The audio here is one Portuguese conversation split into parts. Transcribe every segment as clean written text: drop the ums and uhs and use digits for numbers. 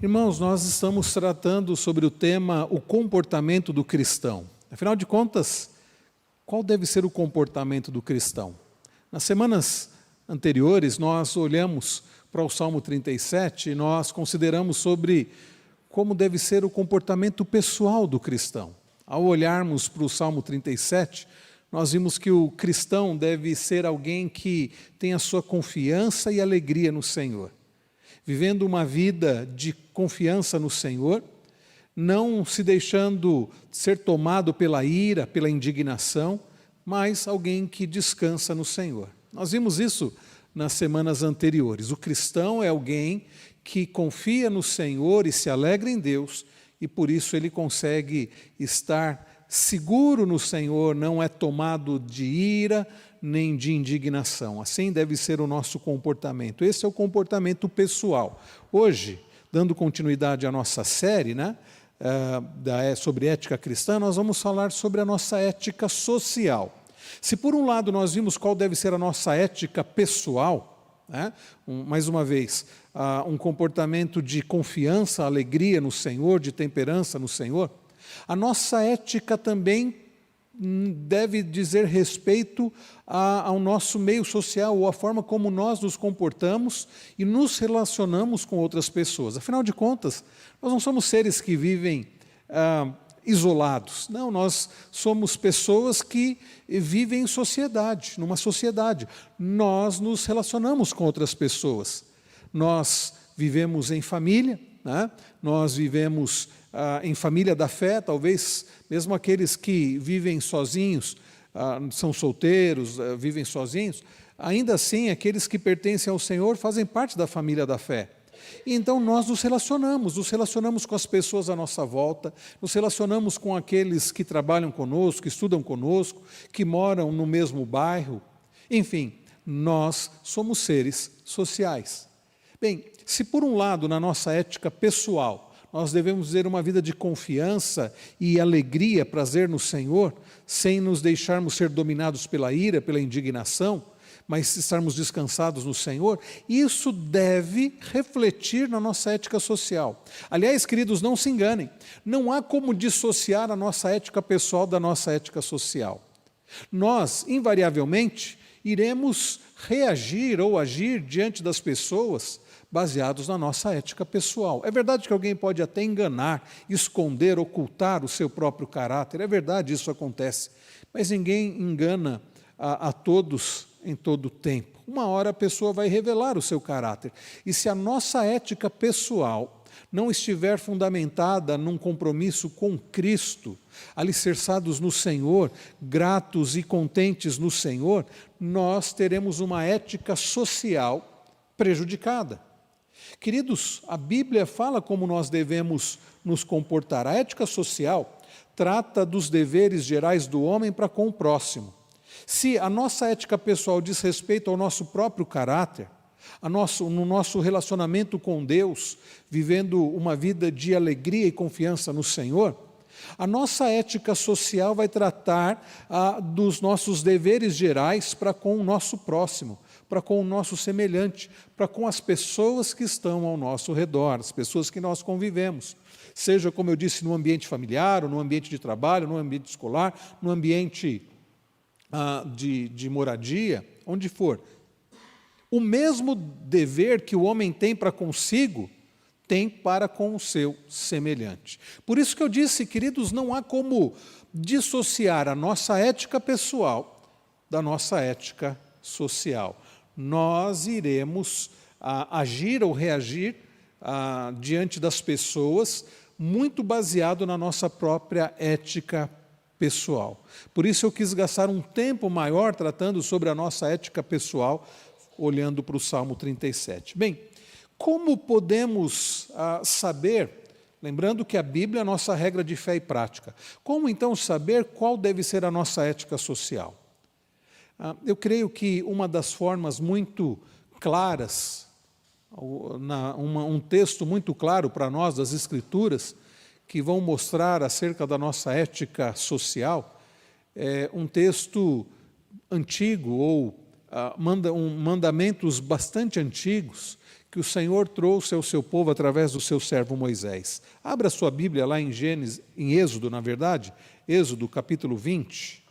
Irmãos, nós estamos tratando sobre o tema o comportamento do cristão. Afinal de contas, qual deve ser o comportamento do cristão? Nas semanas anteriores, nós olhamos para o Salmo 37 e nós consideramos sobre como deve ser o comportamento pessoal do cristão. Ao olharmos para o Salmo 37, nós vimos que o cristão deve ser alguém que tem a sua confiança e alegria no Senhor, vivendo uma vida de confiança no Senhor, não se deixando ser tomado pela ira, pela indignação, mas alguém que descansa no Senhor. Nós vimos isso nas semanas anteriores. O cristão é alguém que confia no Senhor e se alegra em Deus, e por isso ele consegue estar seguro no Senhor, não é tomado de ira nem de indignação. Assim deve ser o nosso comportamento. Esse é o comportamento pessoal. Hoje, dando continuidade à nossa série, sobre ética cristã, nós vamos falar sobre a nossa ética social. Se por um lado nós vimos qual deve ser a nossa ética pessoal, mais uma vez, um comportamento de confiança, alegria no Senhor, de temperança no Senhor, a nossa ética também deve dizer respeito ao nosso meio social, ou à forma como nós nos comportamos e nos relacionamos com outras pessoas. Afinal de contas, nós não somos seres que vivem isolados. Não, nós somos pessoas que vivem em sociedade, numa sociedade. Nós nos relacionamos com outras pessoas. Nós vivemos em família, nós vivemos em família da fé, talvez mesmo aqueles que vivem sozinhos, são solteiros, vivem sozinhos, ainda assim aqueles que pertencem ao Senhor fazem parte da família da fé. E então nós nos relacionamos com as pessoas à nossa volta, nos relacionamos com aqueles que trabalham conosco, que estudam conosco, que moram no mesmo bairro. Enfim, nós somos seres sociais. Bem, se por um lado na nossa ética pessoal nós devemos ter uma vida de confiança e alegria, prazer no Senhor, sem nos deixarmos ser dominados pela ira, pela indignação, mas estarmos descansados no Senhor, isso deve refletir na nossa ética social. Aliás, queridos, não se enganem, não há como dissociar a nossa ética pessoal da nossa ética social. Nós, invariavelmente, iremos reagir ou agir diante das pessoas baseados na nossa ética pessoal. É verdade que alguém pode até enganar, esconder, ocultar o seu próprio caráter, é verdade, isso acontece, mas ninguém engana a todos em todo o tempo. Uma hora a pessoa vai revelar o seu caráter, e se a nossa ética pessoal não estiver fundamentada num compromisso com Cristo, alicerçados no Senhor, gratos e contentes no Senhor, nós teremos uma ética social prejudicada. Queridos, a Bíblia fala como nós devemos nos comportar. A ética social trata dos deveres gerais do homem para com o próximo. Se a nossa ética pessoal diz respeito ao nosso próprio caráter, no nosso relacionamento com Deus, vivendo uma vida de alegria e confiança no Senhor, a nossa ética social vai tratar dos nossos deveres gerais para com o nosso próximo, para com o nosso semelhante, para com as pessoas que estão ao nosso redor, as pessoas que nós convivemos. Seja, como eu disse, no ambiente familiar, ou no ambiente de trabalho, no ambiente escolar, no ambiente de moradia, onde for. O mesmo dever que o homem tem para consigo, tem para com o seu semelhante. Por isso que eu disse, queridos, não há como dissociar a nossa ética pessoal da nossa ética social. Nós iremos agir ou reagir diante das pessoas muito baseado na nossa própria ética pessoal. Por isso eu quis gastar um tempo maior tratando sobre a nossa ética pessoal, olhando para o Salmo 37. Bem, como podemos saber, lembrando que a Bíblia é a nossa regra de fé e prática, como então saber qual deve ser a nossa ética social? Eu creio que uma das formas muito claras, um texto muito claro para nós das Escrituras, que vão mostrar acerca da nossa ética social, é um texto antigo, ou mandamentos bastante antigos, que o Senhor trouxe ao seu povo através do seu servo Moisés. Abra sua Bíblia lá em Gênesis, em Êxodo, na verdade, Êxodo capítulo 20.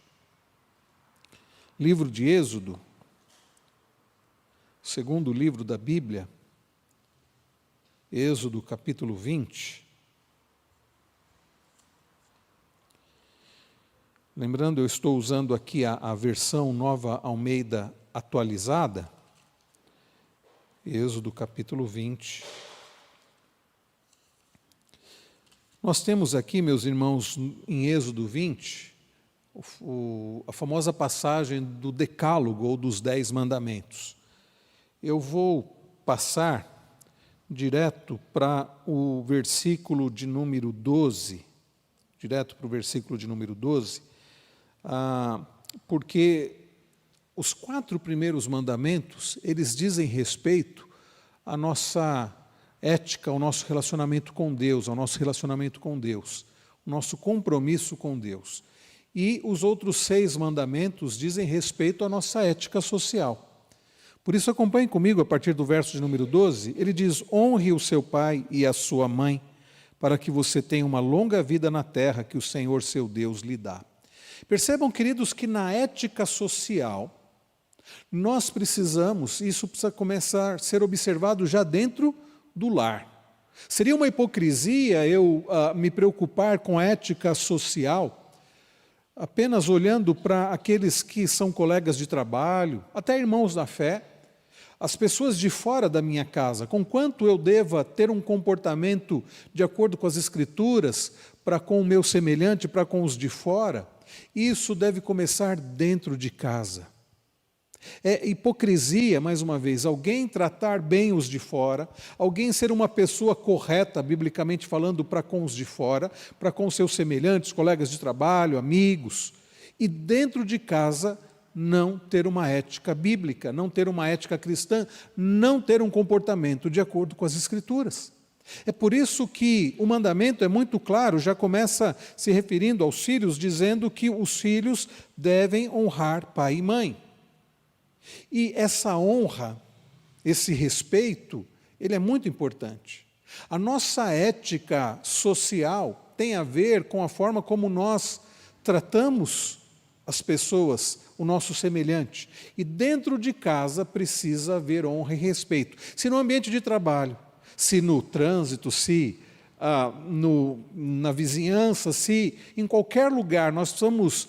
Livro de Êxodo, segundo livro da Bíblia, Êxodo capítulo 20. Lembrando, eu estou usando aqui a versão Nova Almeida atualizada. Êxodo capítulo 20. Nós temos aqui, meus irmãos, em Êxodo 20, a famosa passagem do Decálogo, ou dos 10 mandamentos. Eu vou passar direto para o versículo de número 12, porque os 4 primeiros mandamentos, eles dizem respeito à nossa ética, ao nosso relacionamento com Deus, o nosso compromisso com Deus. E os outros 6 mandamentos dizem respeito à nossa ética social. Por isso, acompanhe comigo a partir do verso de número 12, ele diz: honre o seu pai e a sua mãe, para que você tenha uma longa vida na terra que o Senhor seu Deus lhe dá. Percebam, queridos, que na ética social, nós precisamos, isso precisa começar a ser observado já dentro do lar. Seria uma hipocrisia eu me preocupar com a ética social, apenas olhando para aqueles que são colegas de trabalho, até irmãos da fé, as pessoas de fora da minha casa, com quanto eu deva ter um comportamento de acordo com as Escrituras, para com o meu semelhante, para com os de fora. Isso deve começar dentro de casa. É hipocrisia, mais uma vez, alguém tratar bem os de fora, alguém ser uma pessoa correta, biblicamente falando, para com os de fora, para com seus semelhantes, colegas de trabalho, amigos, e dentro de casa não ter uma ética bíblica, não ter uma ética cristã, não ter um comportamento de acordo com as Escrituras. É por isso que o mandamento é muito claro, já começa se referindo aos filhos, dizendo que os filhos devem honrar pai e mãe. E essa honra, esse respeito, ele é muito importante. A nossa ética social tem a ver com a forma como nós tratamos as pessoas, o nosso semelhante. E dentro de casa precisa haver honra e respeito. Se no ambiente de trabalho, se no trânsito, se na vizinhança, se em qualquer lugar nós precisamos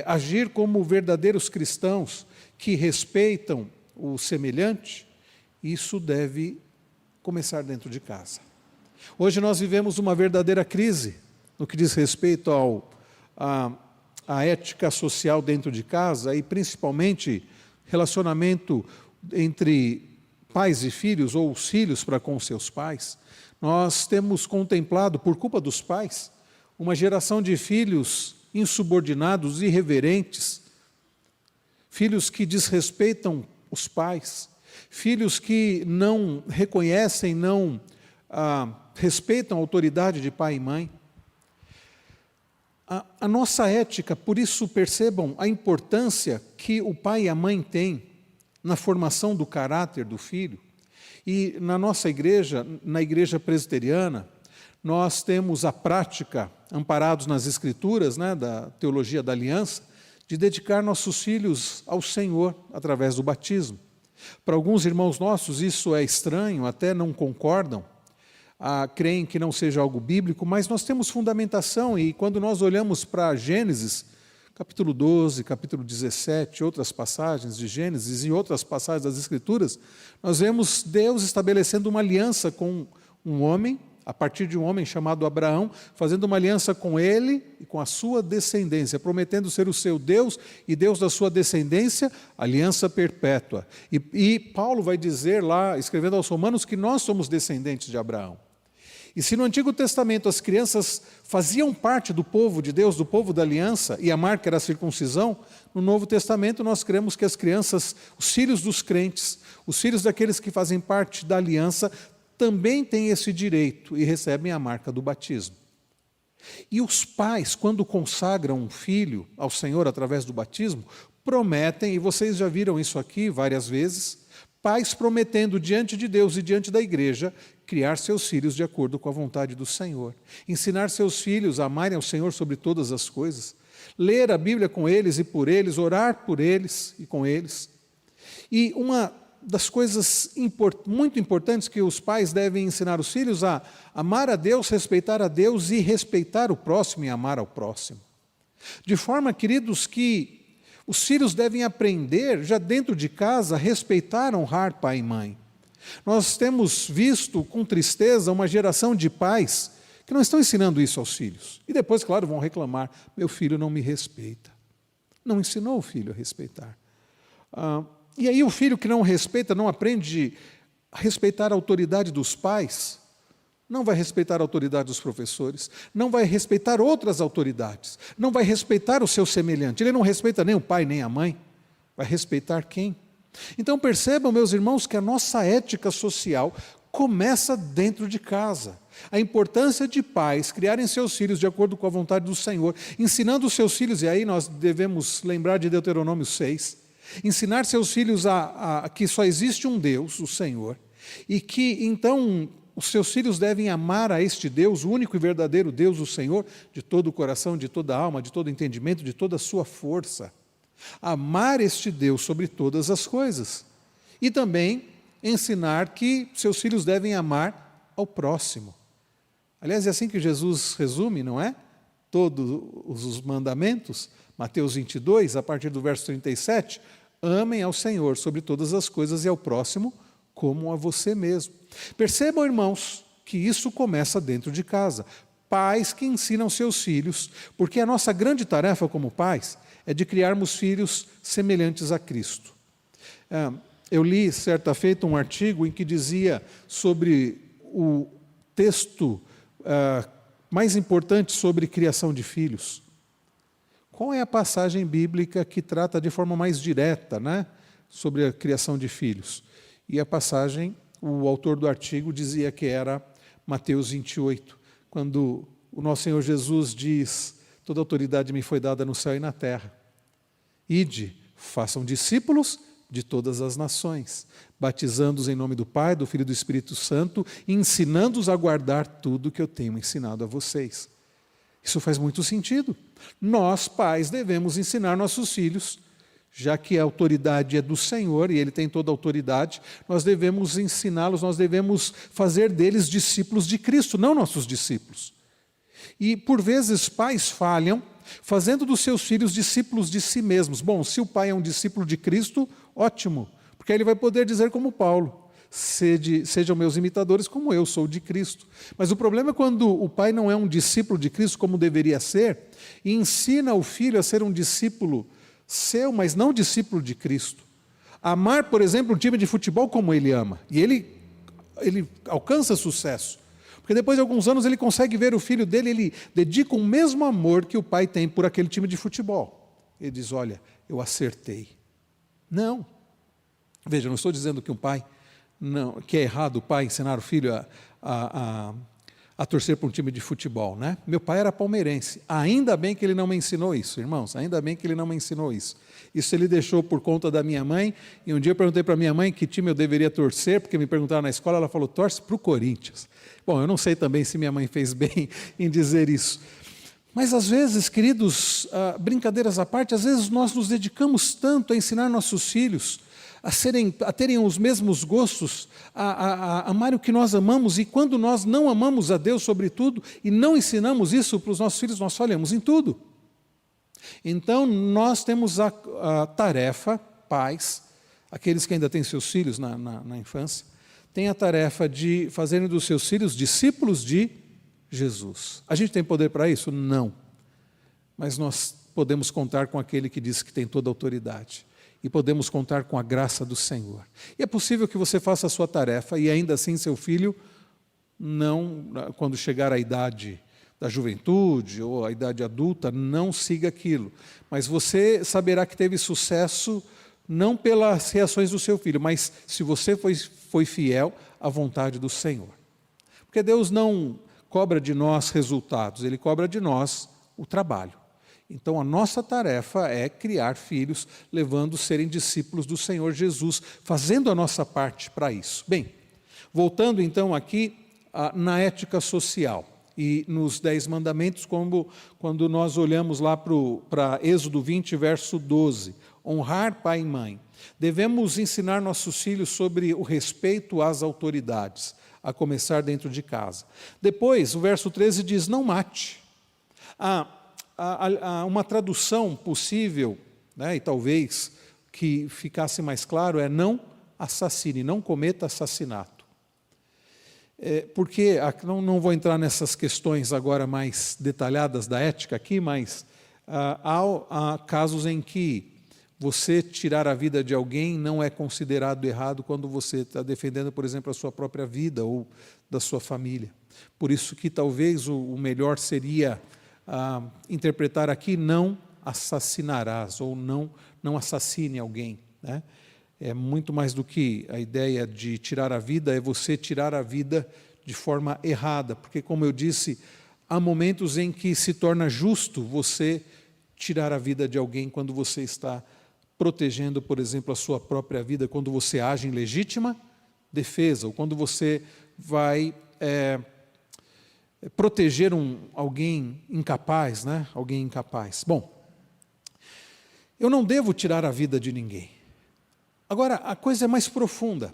agir como verdadeiros cristãos, que respeitam o semelhante, isso deve começar dentro de casa. Hoje nós vivemos uma verdadeira crise no que diz respeito à ética social dentro de casa e principalmente relacionamento entre pais e filhos ou os filhos para com seus pais. Nós temos contemplado, por culpa dos pais, uma geração de filhos insubordinados, irreverentes, filhos que desrespeitam os pais, filhos que não reconhecem, não respeitam a autoridade de pai e mãe. A nossa ética, por isso percebam a importância que o pai e a mãe têm na formação do caráter do filho. E na nossa igreja, na igreja presbiteriana, nós temos a prática, amparados nas Escrituras, da teologia da aliança, de dedicar nossos filhos ao Senhor através do batismo. Para alguns irmãos nossos isso é estranho, até não concordam, creem que não seja algo bíblico, mas nós temos fundamentação e quando nós olhamos para Gênesis, capítulo 12, capítulo 17, outras passagens de Gênesis e outras passagens das Escrituras, nós vemos Deus estabelecendo uma aliança com um homem, a partir de um homem chamado Abraão, fazendo uma aliança com ele e com a sua descendência, prometendo ser o seu Deus e Deus da sua descendência, aliança perpétua. E Paulo vai dizer lá, escrevendo aos Romanos, que nós somos descendentes de Abraão. E se no Antigo Testamento as crianças faziam parte do povo de Deus, do povo da aliança, e a marca era a circuncisão, no Novo Testamento nós cremos que as crianças, os filhos dos crentes, os filhos daqueles que fazem parte da aliança, também têm esse direito e recebem a marca do batismo. E os pais, quando consagram um filho ao Senhor através do batismo, prometem, e vocês já viram isso aqui várias vezes, Pais prometendo diante de Deus e diante da igreja criar seus filhos de acordo com a vontade do Senhor. Ensinar seus filhos a amarem ao Senhor sobre todas as coisas. Ler a Bíblia com eles e por eles, orar por eles e com eles. E uma das coisas muito importantes que os pais devem ensinar os filhos a amar a Deus, respeitar a Deus e respeitar o próximo e amar ao próximo. De forma, queridos, que os filhos devem aprender, já dentro de casa, a respeitar, honrar pai e mãe. Nós temos visto com tristeza uma geração de pais que não estão ensinando isso aos filhos. E depois, claro, vão reclamar, meu filho não me respeita. Não ensinou o filho a respeitar. E aí o filho que não respeita, não aprende a respeitar a autoridade dos pais, não vai respeitar a autoridade dos professores, não vai respeitar outras autoridades, não vai respeitar o seu semelhante. Ele não respeita nem o pai nem a mãe. Vai respeitar quem? Então percebam, meus irmãos, que a nossa ética social começa dentro de casa. A importância de pais criarem seus filhos de acordo com a vontade do Senhor, ensinando os seus filhos, e aí nós devemos lembrar de Deuteronômio 6, ensinar seus filhos a que só existe um Deus, o Senhor, e que então os seus filhos devem amar a este Deus, o único e verdadeiro Deus, o Senhor, de todo o coração, de toda a alma, de todo o entendimento, de toda a sua força. Amar este Deus sobre todas as coisas. E também ensinar que seus filhos devem amar ao próximo. Aliás, é assim que Jesus resume, não é? Todos os mandamentos. Mateus 22, a partir do verso 37, amem ao Senhor sobre todas as coisas e ao próximo como a você mesmo. Percebam, irmãos, que isso começa dentro de casa. Pais que ensinam seus filhos, porque a nossa grande tarefa como pais é de criarmos filhos semelhantes a Cristo. Eu li, certa feita, um artigo em que dizia sobre o texto mais importante sobre criação de filhos. Qual é a passagem bíblica que trata de forma mais direta, né, sobre a criação de filhos? E a passagem, o autor do artigo dizia que era Mateus 28, quando o nosso Senhor Jesus diz, toda autoridade me foi dada no céu e na terra. Ide, façam discípulos de todas as nações, batizando-os em nome do Pai, do Filho e do Espírito Santo, e ensinando-os a guardar tudo que eu tenho ensinado a vocês. Isso faz muito sentido. Nós, pais, devemos ensinar nossos filhos, já que a autoridade é do Senhor, e Ele tem toda a autoridade, nós devemos ensiná-los, nós devemos fazer deles discípulos de Cristo, não nossos discípulos. E, por vezes, pais falham, fazendo dos seus filhos discípulos de si mesmos. Bom, se o pai é um discípulo de Cristo, ótimo, porque aí ele vai poder dizer como Paulo, sejam meus imitadores como eu sou de Cristo. Mas o problema é quando o pai não é um discípulo de Cristo como deveria ser, e ensina o filho a ser um discípulo seu, mas não discípulo de Cristo. Amar, por exemplo, um time de futebol como ele ama, e ele alcança sucesso. Porque depois de alguns anos ele consegue ver o filho dele, ele dedica o mesmo amor que o pai tem por aquele time de futebol. Ele diz, olha, eu acertei. Não. Veja, não estou dizendo que um pai, não, que é errado o pai ensinar o filho a torcer para um time de futebol, né? Meu pai era palmeirense. Ainda bem que ele não me ensinou isso, irmãos. Ainda bem que ele não me ensinou isso. Isso ele deixou por conta da minha mãe. E um dia eu perguntei para minha mãe que time eu deveria torcer, porque me perguntaram na escola, ela falou, torce para o Corinthians. Bom, eu não sei também se minha mãe fez bem em dizer isso. Mas às vezes, queridos, brincadeiras à parte, às vezes nós nos dedicamos tanto a ensinar nossos filhos a terem os mesmos gostos, a amar o que nós amamos, e quando nós não amamos a Deus sobretudo, e não ensinamos isso para os nossos filhos, nós falhamos em tudo. Então, nós temos a tarefa, pais, aqueles que ainda têm seus filhos na infância, têm a tarefa de fazerem dos seus filhos discípulos de Jesus. A gente tem poder para isso? Não. Mas nós podemos contar com aquele que diz que tem toda a autoridade. E podemos contar com a graça do Senhor. E é possível que você faça a sua tarefa e ainda assim seu filho não, quando chegar à idade da juventude ou à idade adulta, não siga aquilo. Mas você saberá que teve sucesso não pelas reações do seu filho, mas se você foi fiel à vontade do Senhor. Porque Deus não cobra de nós resultados, Ele cobra de nós o trabalho. Então, a nossa tarefa é criar filhos, levando a serem discípulos do Senhor Jesus, fazendo a nossa parte para isso. Bem, voltando então aqui na ética social e nos 10 mandamentos, quando nós olhamos lá para Êxodo 20, verso 12, honrar pai e mãe. Devemos ensinar nossos filhos sobre o respeito às autoridades, a começar dentro de casa. Depois, o verso 13 diz, não mate. Uma tradução possível, né, e talvez que ficasse mais claro, é não assassine, não cometa assassinato. Porque, não vou entrar nessas questões agora mais detalhadas da ética aqui, mas há casos em que você tirar a vida de alguém não é considerado errado quando você está defendendo, por exemplo, a sua própria vida ou da sua família. Por isso que talvez o melhor seria interpretar aqui, não assassinarás, ou não assassine alguém, né? É muito mais do que a ideia de tirar a vida, é você tirar a vida de forma errada, porque, como eu disse, há momentos em que se torna justo você tirar a vida de alguém quando você está protegendo, por exemplo, a sua própria vida, quando você age em legítima defesa, ou quando você vai proteger alguém incapaz, né? Alguém incapaz. Bom, eu não devo tirar a vida de ninguém. Agora, a coisa é mais profunda,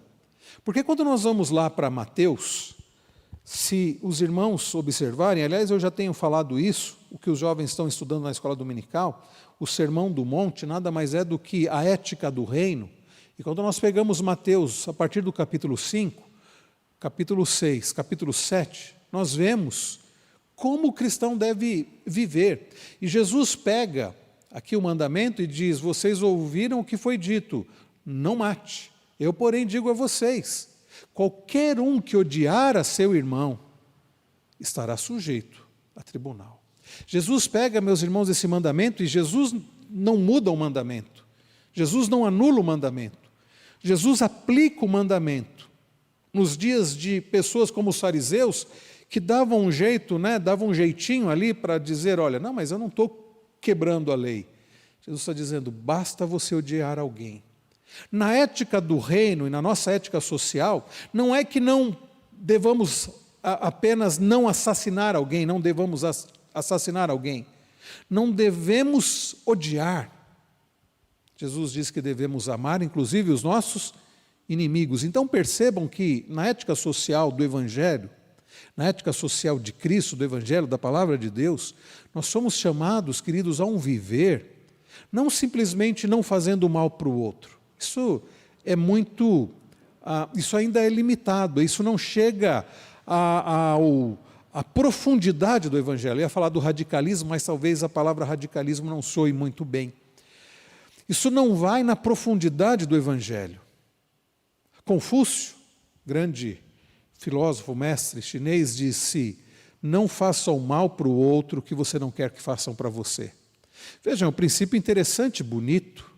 porque quando nós vamos lá para Mateus, se os irmãos observarem, aliás, eu já tenho falado isso, o que os jovens estão estudando na escola dominical, o Sermão do Monte nada mais é do que a ética do reino. E quando nós pegamos Mateus, a partir do capítulo 5, capítulo 6, capítulo 7, nós vemos como o cristão deve viver. E Jesus pega aqui o mandamento e diz, vocês ouviram o que foi dito, não mate. Eu, porém, digo a vocês, qualquer um que odiar a seu irmão estará sujeito a tribunal. Jesus pega, meus irmãos, esse mandamento e Jesus não muda o mandamento. Jesus não anula o mandamento. Jesus aplica o mandamento. Nos dias de pessoas como os fariseus, que davam um jeito, né, davam um jeitinho ali para dizer, olha, não, mas eu não estou quebrando a lei. Jesus está dizendo, basta você odiar alguém. Na ética do reino e na nossa ética social, não é que não devamos apenas não assassinar alguém, não devamos assassinar alguém. Não devemos odiar. Jesus diz que devemos amar, inclusive, os nossos inimigos. Então percebam que na ética social do Evangelho, na ética social de Cristo, do Evangelho, da Palavra de Deus, nós somos chamados, queridos, a um viver, não simplesmente não fazendo mal para o outro. Isso é muito, isso ainda é limitado, isso não chega à profundidade do Evangelho. Eu ia falar do radicalismo, mas talvez a palavra radicalismo não soe muito bem. Isso não vai na profundidade do Evangelho. Confúcio, grande filósofo, mestre chinês, disse, não faça o mal para o outro que você não quer que façam para você. Vejam, é um princípio interessante, bonito.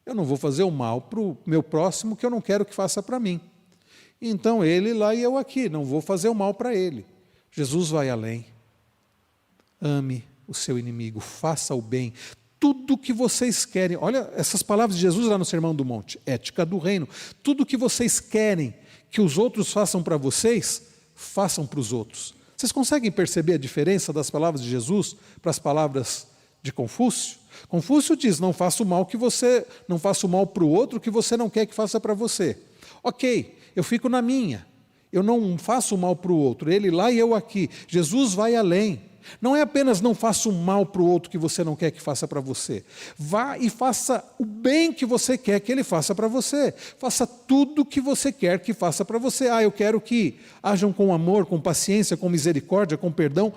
Eu não vou fazer o mal para o meu próximo que eu não quero que faça para mim. Então, ele lá e eu aqui, não vou fazer o mal para ele. Jesus vai além. Ame o seu inimigo, faça o bem. Tudo que vocês querem, olha essas palavras de Jesus lá no Sermão do Monte, ética do reino. Tudo que vocês querem que os outros façam para vocês, façam para os outros. Vocês conseguem perceber a diferença das palavras de Jesus para as palavras de Confúcio? Confúcio diz, não faça o mal para o outro que você não quer que faça para você. Ok, eu fico na minha, eu não faço o mal para o outro, ele lá e eu aqui. Jesus vai além. Não é apenas não faça o mal para o outro que você não quer que faça para você. Vá e faça o bem que você quer que ele faça para você. Faça tudo o que você quer que faça para você. Eu quero que hajam com amor, com paciência, com misericórdia, com perdão.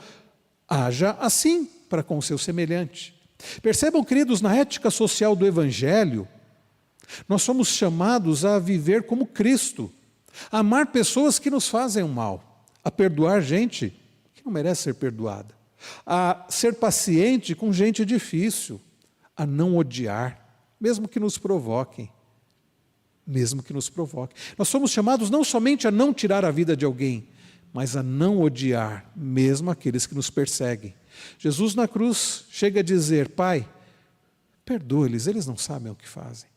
Haja assim para com o seu semelhante. Percebam, queridos, na ética social do Evangelho, nós somos chamados a viver como Cristo, a amar pessoas que nos fazem o mal, a perdoar gente que não merece ser perdoada, a ser paciente com gente difícil, a não odiar, mesmo que nos provoquem. Mesmo que nos provoquem. Nós somos chamados não somente a não tirar a vida de alguém, mas a não odiar mesmo aqueles que nos perseguem. Jesus na cruz chega a dizer: Pai, perdoa-lhes, eles não sabem o que fazem.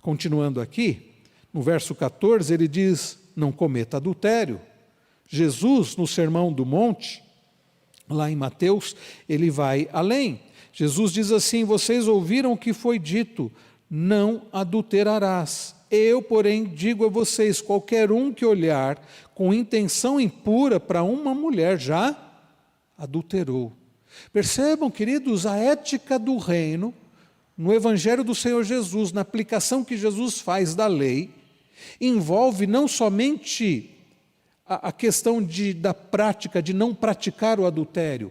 Continuando aqui, no verso 14, ele diz: não cometa adultério. Jesus, no Sermão do Monte, lá em Mateus, ele vai além. Jesus diz assim: vocês ouviram o que foi dito, não adulterarás. Eu, porém, digo a vocês, qualquer um que olhar com intenção impura para uma mulher já adulterou. Percebam, queridos, a ética do reino, no Evangelho do Senhor Jesus, na aplicação que Jesus faz da lei, envolve não somente a questão da prática, de não praticar o adultério,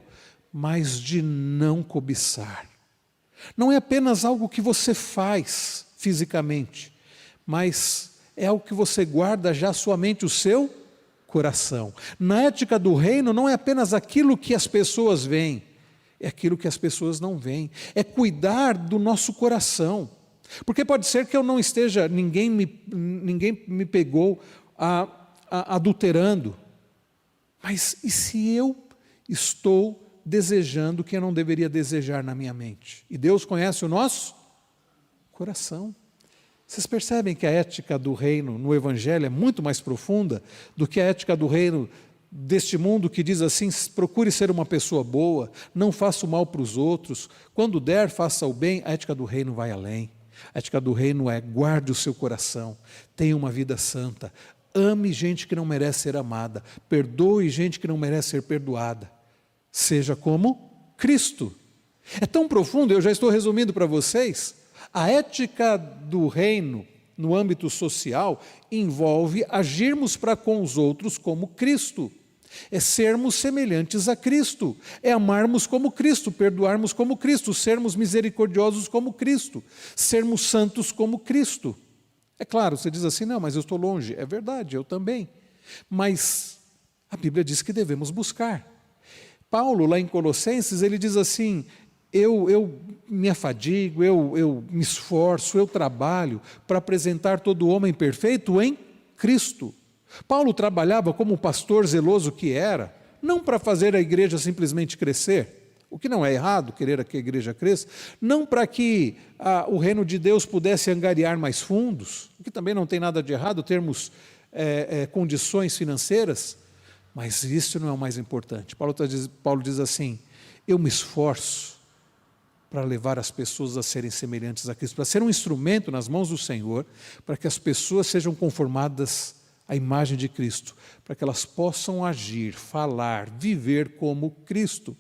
mas de não cobiçar. Não é apenas algo que você faz fisicamente, mas é algo que você guarda já sua mente, o seu coração. Na ética do reino não é apenas aquilo que as pessoas veem, é aquilo que as pessoas não veem. É cuidar do nosso coração. Porque pode ser que eu não esteja, ninguém me pegou adulterando. Mas e se eu estou desejando o que eu não deveria desejar na minha mente? E Deus conhece o nosso coração. Vocês percebem que a ética do reino no Evangelho é muito mais profunda do que a ética do reino deste mundo, que diz assim: procure ser uma pessoa boa, não faça o mal para os outros, quando der, faça o bem. A ética do reino vai além. A ética do reino é: guarde o seu coração, tenha uma vida santa, ame gente que não merece ser amada, perdoe gente que não merece ser perdoada, seja como Cristo. É tão profundo, eu já estou resumindo para vocês. A ética do reino no âmbito social envolve agirmos para com os outros como Cristo, é sermos semelhantes a Cristo, é amarmos como Cristo, perdoarmos como Cristo, sermos misericordiosos como Cristo, sermos santos como Cristo. É claro, você diz assim: não, mas eu estou longe. É verdade, eu também. Mas a Bíblia diz que devemos buscar. Paulo, lá em Colossenses, ele diz assim: eu me afadigo, eu me esforço, eu trabalho para apresentar todo homem perfeito em Cristo. Paulo trabalhava como pastor zeloso que era, não para fazer a igreja simplesmente crescer, o que não é errado, querer que a igreja cresça, não para que o reino de Deus pudesse angariar mais fundos, o que também não tem nada de errado, termos condições financeiras, mas isso não é o mais importante. Paulo diz assim: eu me esforço para levar as pessoas a serem semelhantes a Cristo, para ser um instrumento nas mãos do Senhor, para que as pessoas sejam conformadas à imagem de Cristo, para que elas possam agir, falar, viver como Cristo.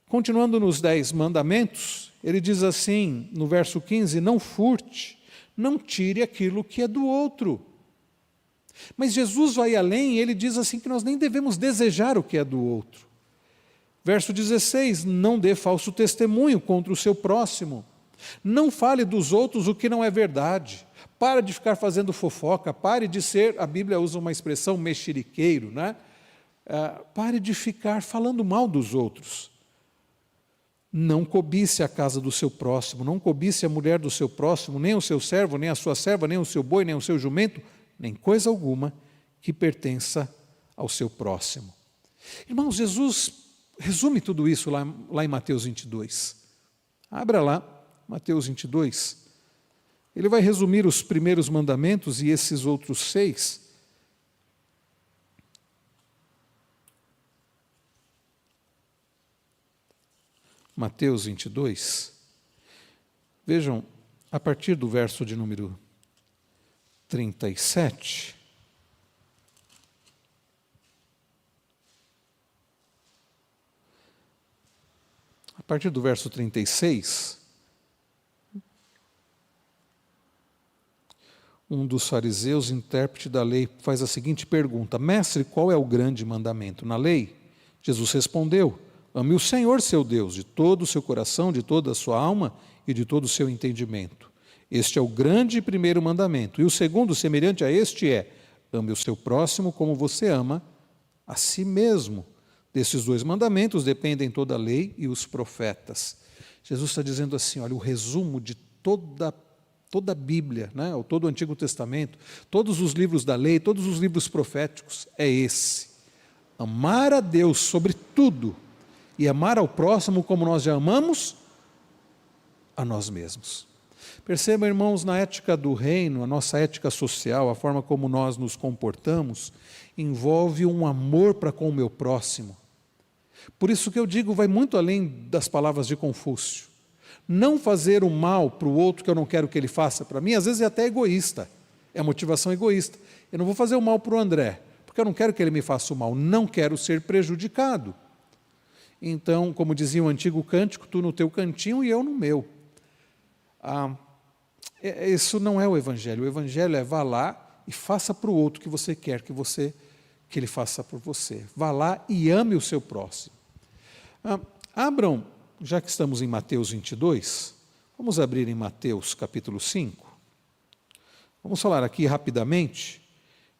Continuando nos 10 mandamentos, ele diz assim, no verso 15: não furte, não tire aquilo que é do outro. Mas Jesus vai além, ele diz assim que nós nem devemos desejar o que é do outro. Verso 16: não dê falso testemunho contra o seu próximo, não fale dos outros o que não é verdade, pare de ficar fazendo fofoca, pare de ser, a Bíblia usa uma expressão mexeriqueiro, né? Pare de ficar falando mal dos outros. Não cobice a casa do seu próximo, não cobice a mulher do seu próximo, nem o seu servo, nem a sua serva, nem o seu boi, nem o seu jumento, nem coisa alguma que pertença ao seu próximo. Irmãos, Jesus resume tudo isso lá em Mateus 22. Abra lá, Mateus 22. Ele vai resumir os primeiros mandamentos e esses outros 6. Mateus 22. Vejam, a partir do verso de número 37. A partir do verso 36, um dos fariseus, intérprete da lei, faz a seguinte pergunta: mestre, qual é o grande mandamento na lei? Jesus respondeu: ame o Senhor seu Deus de todo o seu coração, de toda a sua alma e de todo o seu entendimento. Este é o grande e primeiro mandamento. E o segundo, semelhante a este, é: ame o seu próximo como você ama a si mesmo. Desses 2 mandamentos dependem toda a lei e os profetas. Jesus está dizendo assim: olha, o resumo de toda toda a Bíblia, né? Ou todo o Antigo Testamento, todos os livros da lei, todos os livros proféticos, é esse: amar a Deus sobre tudo e amar ao próximo como nós já amamos a nós mesmos. Percebam, irmãos, na ética do reino, a nossa ética social, a forma como nós nos comportamos, envolve um amor para com o meu próximo. Por isso que eu digo, vai muito além das palavras de Confúcio. Não fazer o mal para o outro que eu não quero que ele faça para mim, às vezes é até egoísta, é motivação egoísta. Eu não vou fazer o mal para o André, porque eu não quero que ele me faça o mal, não quero ser prejudicado. Então, como dizia o antigo cântico, tu no teu cantinho e eu no meu. Isso não é o Evangelho. O Evangelho é vá lá e faça para o outro o que você quer que ele faça por você. Vá lá e ame o seu próximo. Abram, já que estamos em Mateus 22, vamos abrir em Mateus capítulo 5. Vamos falar aqui rapidamente.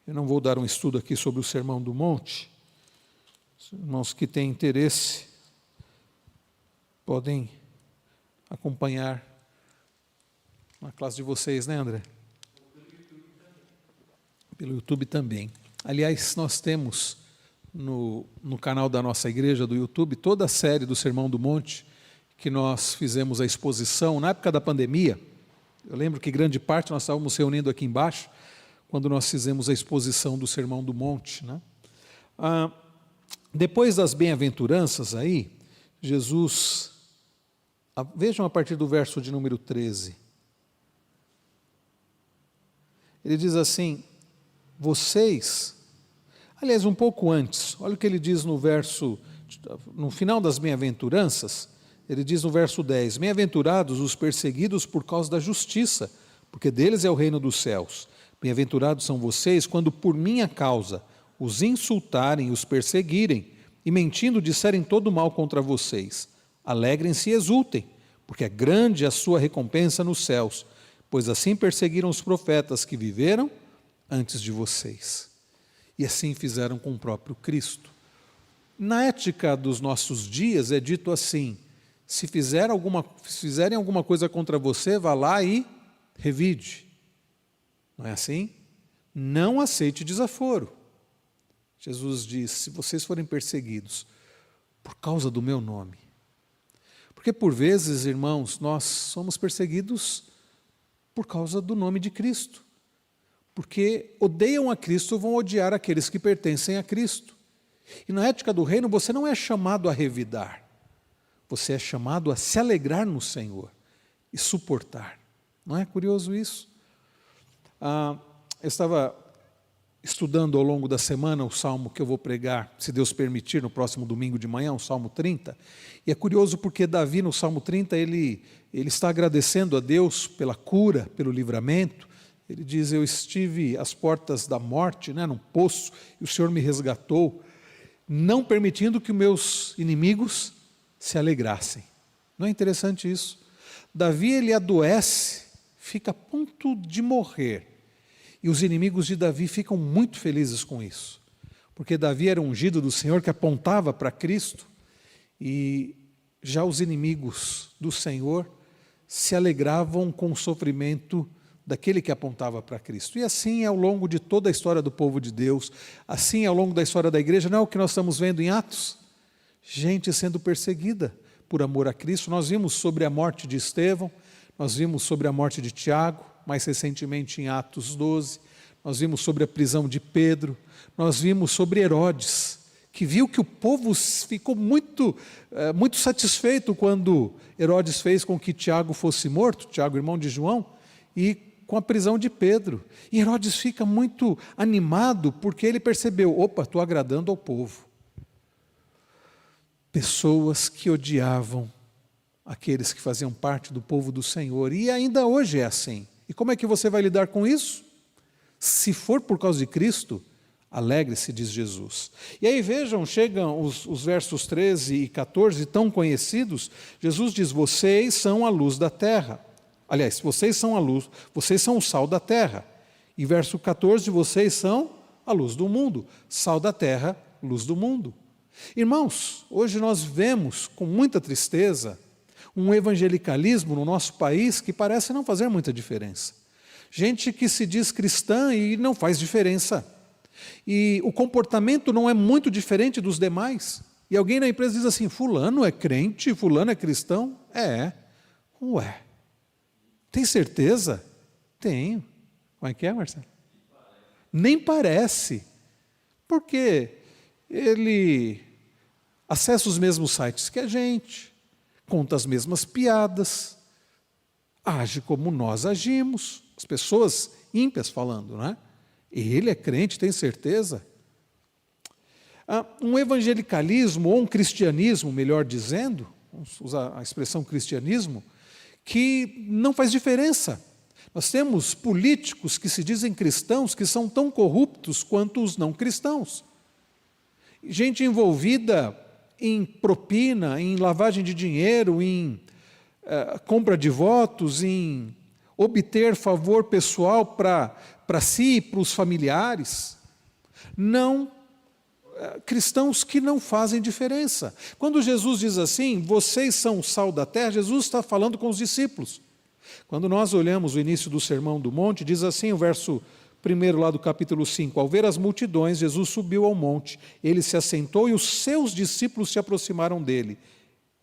Eu não vou dar um estudo aqui sobre o Sermão do Monte. Os irmãos que têm interesse podem acompanhar na classe de vocês, né, André? Pelo YouTube também. Aliás, nós temos no canal da nossa igreja do YouTube toda a série do Sermão do Monte, que nós fizemos a exposição na época da pandemia. Eu lembro que grande parte nós estávamos reunindo aqui embaixo, quando nós fizemos a exposição do Sermão do Monte, né? Depois das bem-aventuranças aí, Jesus, vejam a partir do verso de número 13. Ele diz assim, aliás, um pouco antes, olha o que ele diz no final das bem-aventuranças, ele diz no verso 10, bem-aventurados os perseguidos por causa da justiça, porque deles é o reino dos céus. Bem-aventurados são vocês quando por minha causa os insultarem, os perseguirem, e mentindo disserem todo mal contra vocês. Alegrem-se e exultem, porque é grande a sua recompensa nos céus, pois assim perseguiram os profetas que viveram antes de vocês. E assim fizeram com o próprio Cristo. Na ética dos nossos dias é dito assim, se fizerem alguma coisa contra você, vá lá e revide. Não é assim? Não aceite desaforo. Jesus diz, se vocês forem perseguidos por causa do meu nome, porque por vezes, irmãos, nós somos perseguidos por causa do nome de Cristo, porque odeiam a Cristo, vão odiar aqueles que pertencem a Cristo. E na ética do reino você não é chamado a revidar, você é chamado a se alegrar no Senhor e suportar. Não é curioso isso? Eu estava estudando ao longo da semana o salmo que eu vou pregar, se Deus permitir, no próximo domingo de manhã, o Salmo 30. E é curioso porque Davi, no Salmo 30, ele está agradecendo a Deus pela cura, pelo livramento. Ele diz, eu estive às portas da morte, né, num poço, e o Senhor me resgatou, não permitindo que os meus inimigos se alegrassem. Não é interessante isso? Davi, ele adoece, fica a ponto de morrer. E os inimigos de Davi ficam muito felizes com isso, porque Davi era ungido do Senhor que apontava para Cristo, e já os inimigos do Senhor se alegravam com o sofrimento daquele que apontava para Cristo. E assim é ao longo de toda a história do povo de Deus, assim é ao longo da história da igreja, não é o que nós estamos vendo em Atos? Gente sendo perseguida por amor a Cristo. Nós vimos sobre a morte de Estevão, nós vimos sobre a morte de Tiago, mais recentemente em Atos 12, nós vimos sobre a prisão de Pedro, nós vimos sobre Herodes, que viu que o povo ficou muito satisfeito quando Herodes fez com que Tiago fosse morto, Tiago, irmão de João, e com a prisão de Pedro. E Herodes fica muito animado porque ele percebeu, opa, estou agradando ao povo. Pessoas que odiavam aqueles que faziam parte do povo do Senhor, e ainda hoje é assim. E como é que você vai lidar com isso? Se for por causa de Cristo, alegre-se, diz Jesus. E aí vejam, chegam os versos 13 e 14, tão conhecidos. Jesus diz, vocês são a luz da terra. Aliás, vocês são a luz, vocês são o sal da terra. E verso 14, vocês são a luz do mundo. Sal da terra, luz do mundo. Irmãos, hoje nós vemos com muita tristeza um evangelicalismo no nosso país que parece não fazer muita diferença. Gente que se diz cristã e não faz diferença. E o comportamento não é muito diferente dos demais. E alguém na empresa diz assim, fulano é crente, fulano é cristão? É. Ué, tem certeza? Tenho. Como é que é, Marcelo? Nem parece. Porque ele acessa os mesmos sites que a gente, conta as mesmas piadas, age como nós agimos, as pessoas ímpias falando, né? Ele é crente, tem certeza? Um evangelicalismo, ou um cristianismo, melhor dizendo, vamos usar a expressão cristianismo, que não faz diferença. Nós temos políticos que se dizem cristãos que são tão corruptos quanto os não cristãos. Gente envolvida em propina, em lavagem de dinheiro, em compra de votos, em obter favor pessoal para si e para os familiares. Não, cristãos que não fazem diferença. Quando Jesus diz assim, vocês são o sal da terra, Jesus está falando com os discípulos. Quando nós olhamos o início do Sermão do Monte, diz assim o verso 1 lá do capítulo 5, ao ver as multidões, Jesus subiu ao monte, ele se assentou e os seus discípulos se aproximaram dele.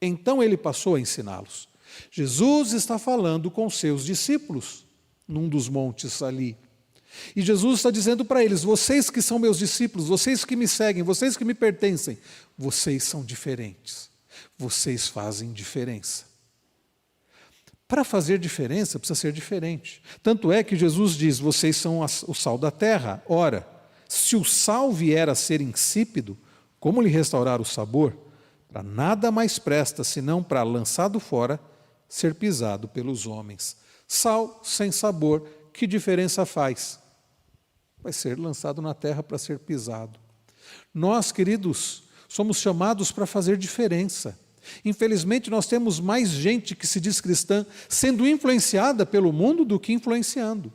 Então ele passou a ensiná-los. Jesus está falando com seus discípulos, num dos montes ali. E Jesus está dizendo para eles, vocês que são meus discípulos, vocês que me seguem, vocês que me pertencem, vocês são diferentes, vocês fazem diferença. Para fazer diferença, precisa ser diferente. Tanto é que Jesus diz, vocês são o sal da terra. Ora, se o sal vier a ser insípido, como lhe restaurar o sabor? Para nada mais presta, senão para, lançado fora, ser pisado pelos homens. Sal sem sabor, que diferença faz? Vai ser lançado na terra para ser pisado. Nós, queridos, somos chamados para fazer diferença. Infelizmente, nós temos mais gente que se diz cristã sendo influenciada pelo mundo do que influenciando.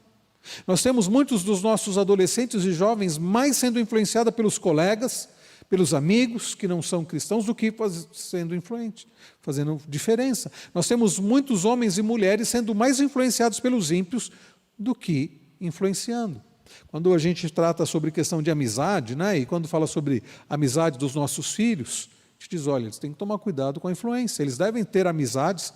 Nós temos muitos dos nossos adolescentes e jovens mais sendo influenciados pelos colegas, pelos amigos que não são cristãos, do que sendo influente, fazendo diferença. Nós temos muitos homens e mulheres sendo mais influenciados pelos ímpios do que influenciando. Quando a gente trata sobre questão de amizade, né, e quando fala sobre amizade dos nossos filhos, a gente diz, olha, eles têm que tomar cuidado com a influência, eles devem ter amizades.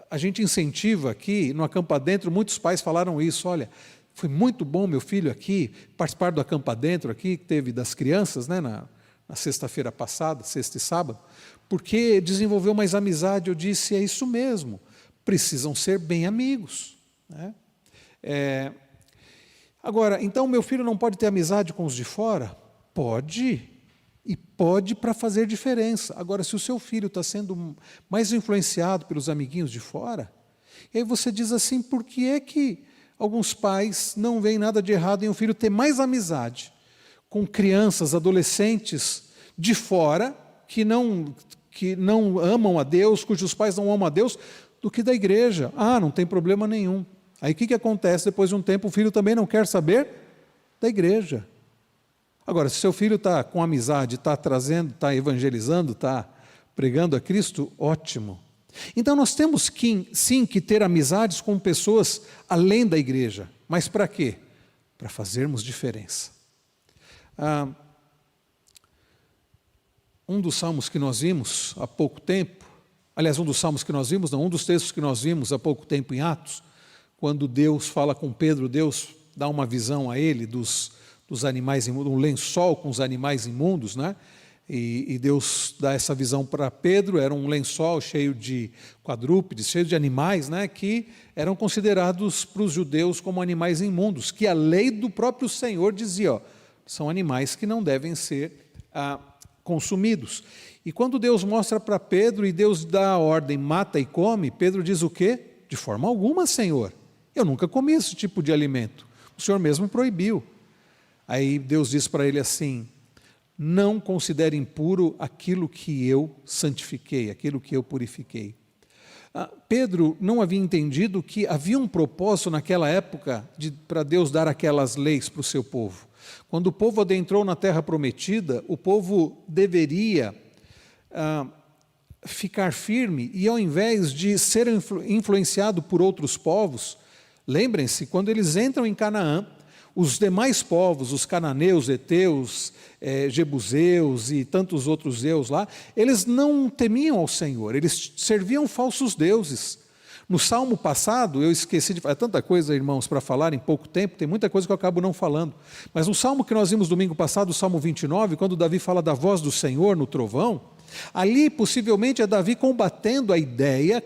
A gente incentiva aqui, no Acampa Dentro, muitos pais falaram isso, olha, foi muito bom meu filho aqui, participar do Acampa Dentro aqui, que teve das crianças, né, na sexta-feira passada, sexta e sábado, porque desenvolveu mais amizade. Eu disse, é isso mesmo, precisam ser bem amigos, né? Agora, então meu filho não pode ter amizade com os de fora? Pode, e pode para fazer diferença. Agora, se o seu filho está sendo mais influenciado pelos amiguinhos de fora, e aí você diz assim, por que é que alguns pais não veem nada de errado em um filho ter mais amizade com crianças, adolescentes de fora, que não amam a Deus, cujos pais não amam a Deus, do que da igreja? Ah, não tem problema nenhum. Aí o que acontece? Depois de um tempo, o filho também não quer saber da igreja. Agora, se seu filho está com amizade, está trazendo, está evangelizando, está pregando a Cristo, ótimo. Então nós temos sim que ter amizades com pessoas além da igreja. Mas para quê? Para fazermos diferença. Um dos salmos que nós vimos há pouco tempo, aliás, um dos salmos que nós vimos, não, um dos textos que nós vimos há pouco tempo em Atos, quando Deus fala com Pedro, Deus dá uma visão a ele dos animais imundos, um lençol com os animais imundos, né? E Deus dá essa visão para Pedro, era um lençol cheio de quadrúpedes, cheio de animais, né? Que eram considerados para os judeus como animais imundos, que a lei do próprio Senhor dizia, ó, são animais que não devem ser consumidos. E quando Deus mostra para Pedro e Deus dá a ordem, mata e come, Pedro diz o quê? De forma alguma, Senhor, eu nunca comi esse tipo de alimento, o Senhor mesmo proibiu. Aí Deus diz para ele assim, não considere impuro aquilo que eu santifiquei, aquilo que eu purifiquei. Pedro não havia entendido que havia um propósito naquela época para Deus dar aquelas leis para o seu povo. Quando o povo adentrou na terra prometida, o povo deveria ficar firme e ao invés de ser influenciado por outros povos, lembrem-se, quando eles entram em Canaã, os demais povos, os cananeus, heteus, jebuseus e tantos outros deus lá, eles não temiam ao Senhor, eles serviam falsos deuses. No salmo passado, eu esqueci de falar, é tanta coisa, irmãos, para falar em pouco tempo, tem muita coisa que eu acabo não falando, mas no salmo que nós vimos domingo passado, o salmo 29, quando Davi fala da voz do Senhor no trovão, ali possivelmente é Davi combatendo a ideia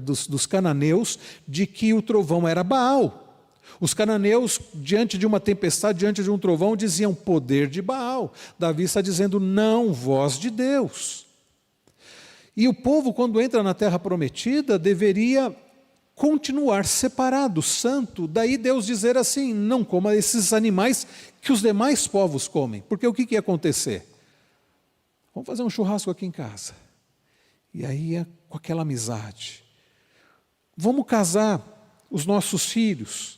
dos cananeus de que o trovão era Baal. Os cananeus, diante de uma tempestade, diante de um trovão, diziam poder de Baal. Davi está dizendo não, voz de Deus. E o povo, quando entra na terra prometida, deveria continuar separado, santo. Daí Deus dizer assim, não coma esses animais que os demais povos comem. Porque o que ia acontecer? Vamos fazer um churrasco aqui em casa. E aí, com aquela amizade. Vamos casar os nossos filhos.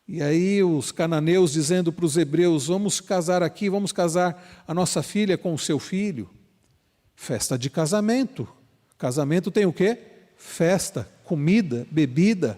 E aí os cananeus dizendo para os hebreus, vamos casar aqui, vamos casar a nossa filha com o seu filho. Festa de casamento. Casamento tem o quê? Festa, comida, bebida.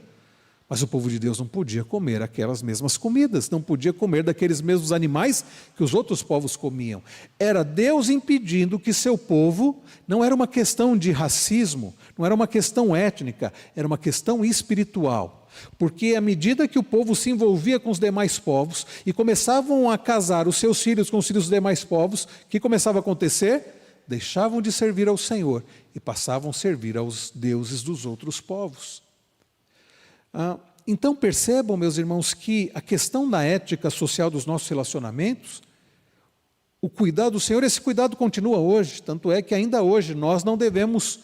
Mas o povo de Deus não podia comer aquelas mesmas comidas, não podia comer daqueles mesmos animais que os outros povos comiam. Era Deus impedindo que seu povo, não era uma questão de racismo, não era uma questão étnica, era uma questão espiritual. Porque à medida que o povo se envolvia com os demais povos e começavam a casar os seus filhos com os filhos dos demais povos, o que começava a acontecer? Deixavam de servir ao Senhor e passavam a servir aos deuses dos outros povos. Então percebam, meus irmãos, que a questão da ética social dos nossos relacionamentos, o cuidado do Senhor, esse cuidado continua hoje, tanto é que ainda hoje nós não devemos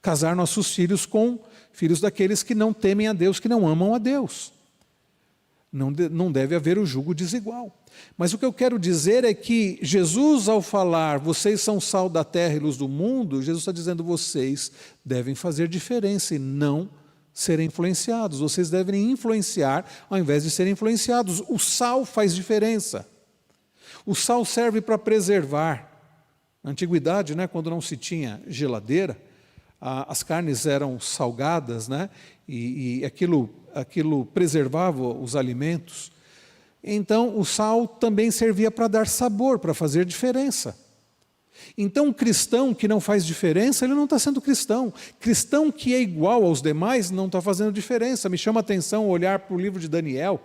casar nossos filhos com filhos daqueles que não temem a Deus, que não amam a Deus. Não deve haver o jugo desigual. Mas o que eu quero dizer é que Jesus, ao falar, vocês são sal da terra e luz do mundo, Jesus está dizendo, vocês devem fazer diferença e não serem influenciados. Vocês devem influenciar ao invés de serem influenciados. O sal faz diferença. O sal serve para preservar. Na antiguidade, quando não se tinha geladeira, as carnes eram salgadas, e aquilo preservava os alimentos. Então, o sal também servia para dar sabor, para fazer diferença. Então, um cristão que não faz diferença, ele não está sendo cristão. Cristão que é igual aos demais, não está fazendo diferença. Me chama a atenção olhar para o livro de Daniel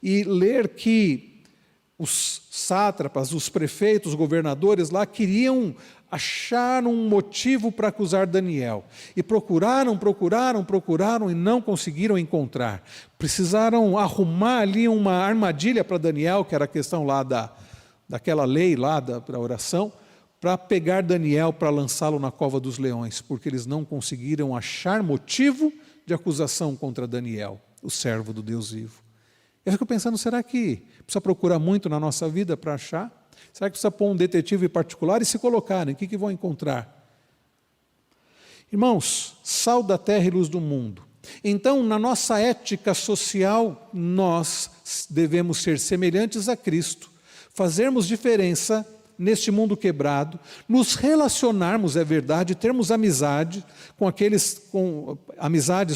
e ler que os sátrapas, os prefeitos, os governadores lá queriam achar um motivo para acusar Daniel. E procuraram e não conseguiram encontrar. Precisaram arrumar ali uma armadilha para Daniel, que era a questão lá daquela lei lá da oração, para pegar Daniel para lançá-lo na cova dos leões, porque eles não conseguiram achar motivo de acusação contra Daniel, o servo do Deus vivo. Eu fico pensando, será que precisa procurar muito na nossa vida para achar? Será que precisa pôr um detetive particular e se colocarem? O que vão encontrar? Irmãos, sal da terra e luz do mundo. Então, na nossa ética social, nós devemos ser semelhantes a Cristo, fazermos diferença neste mundo quebrado, nos relacionarmos, é verdade, termos amizades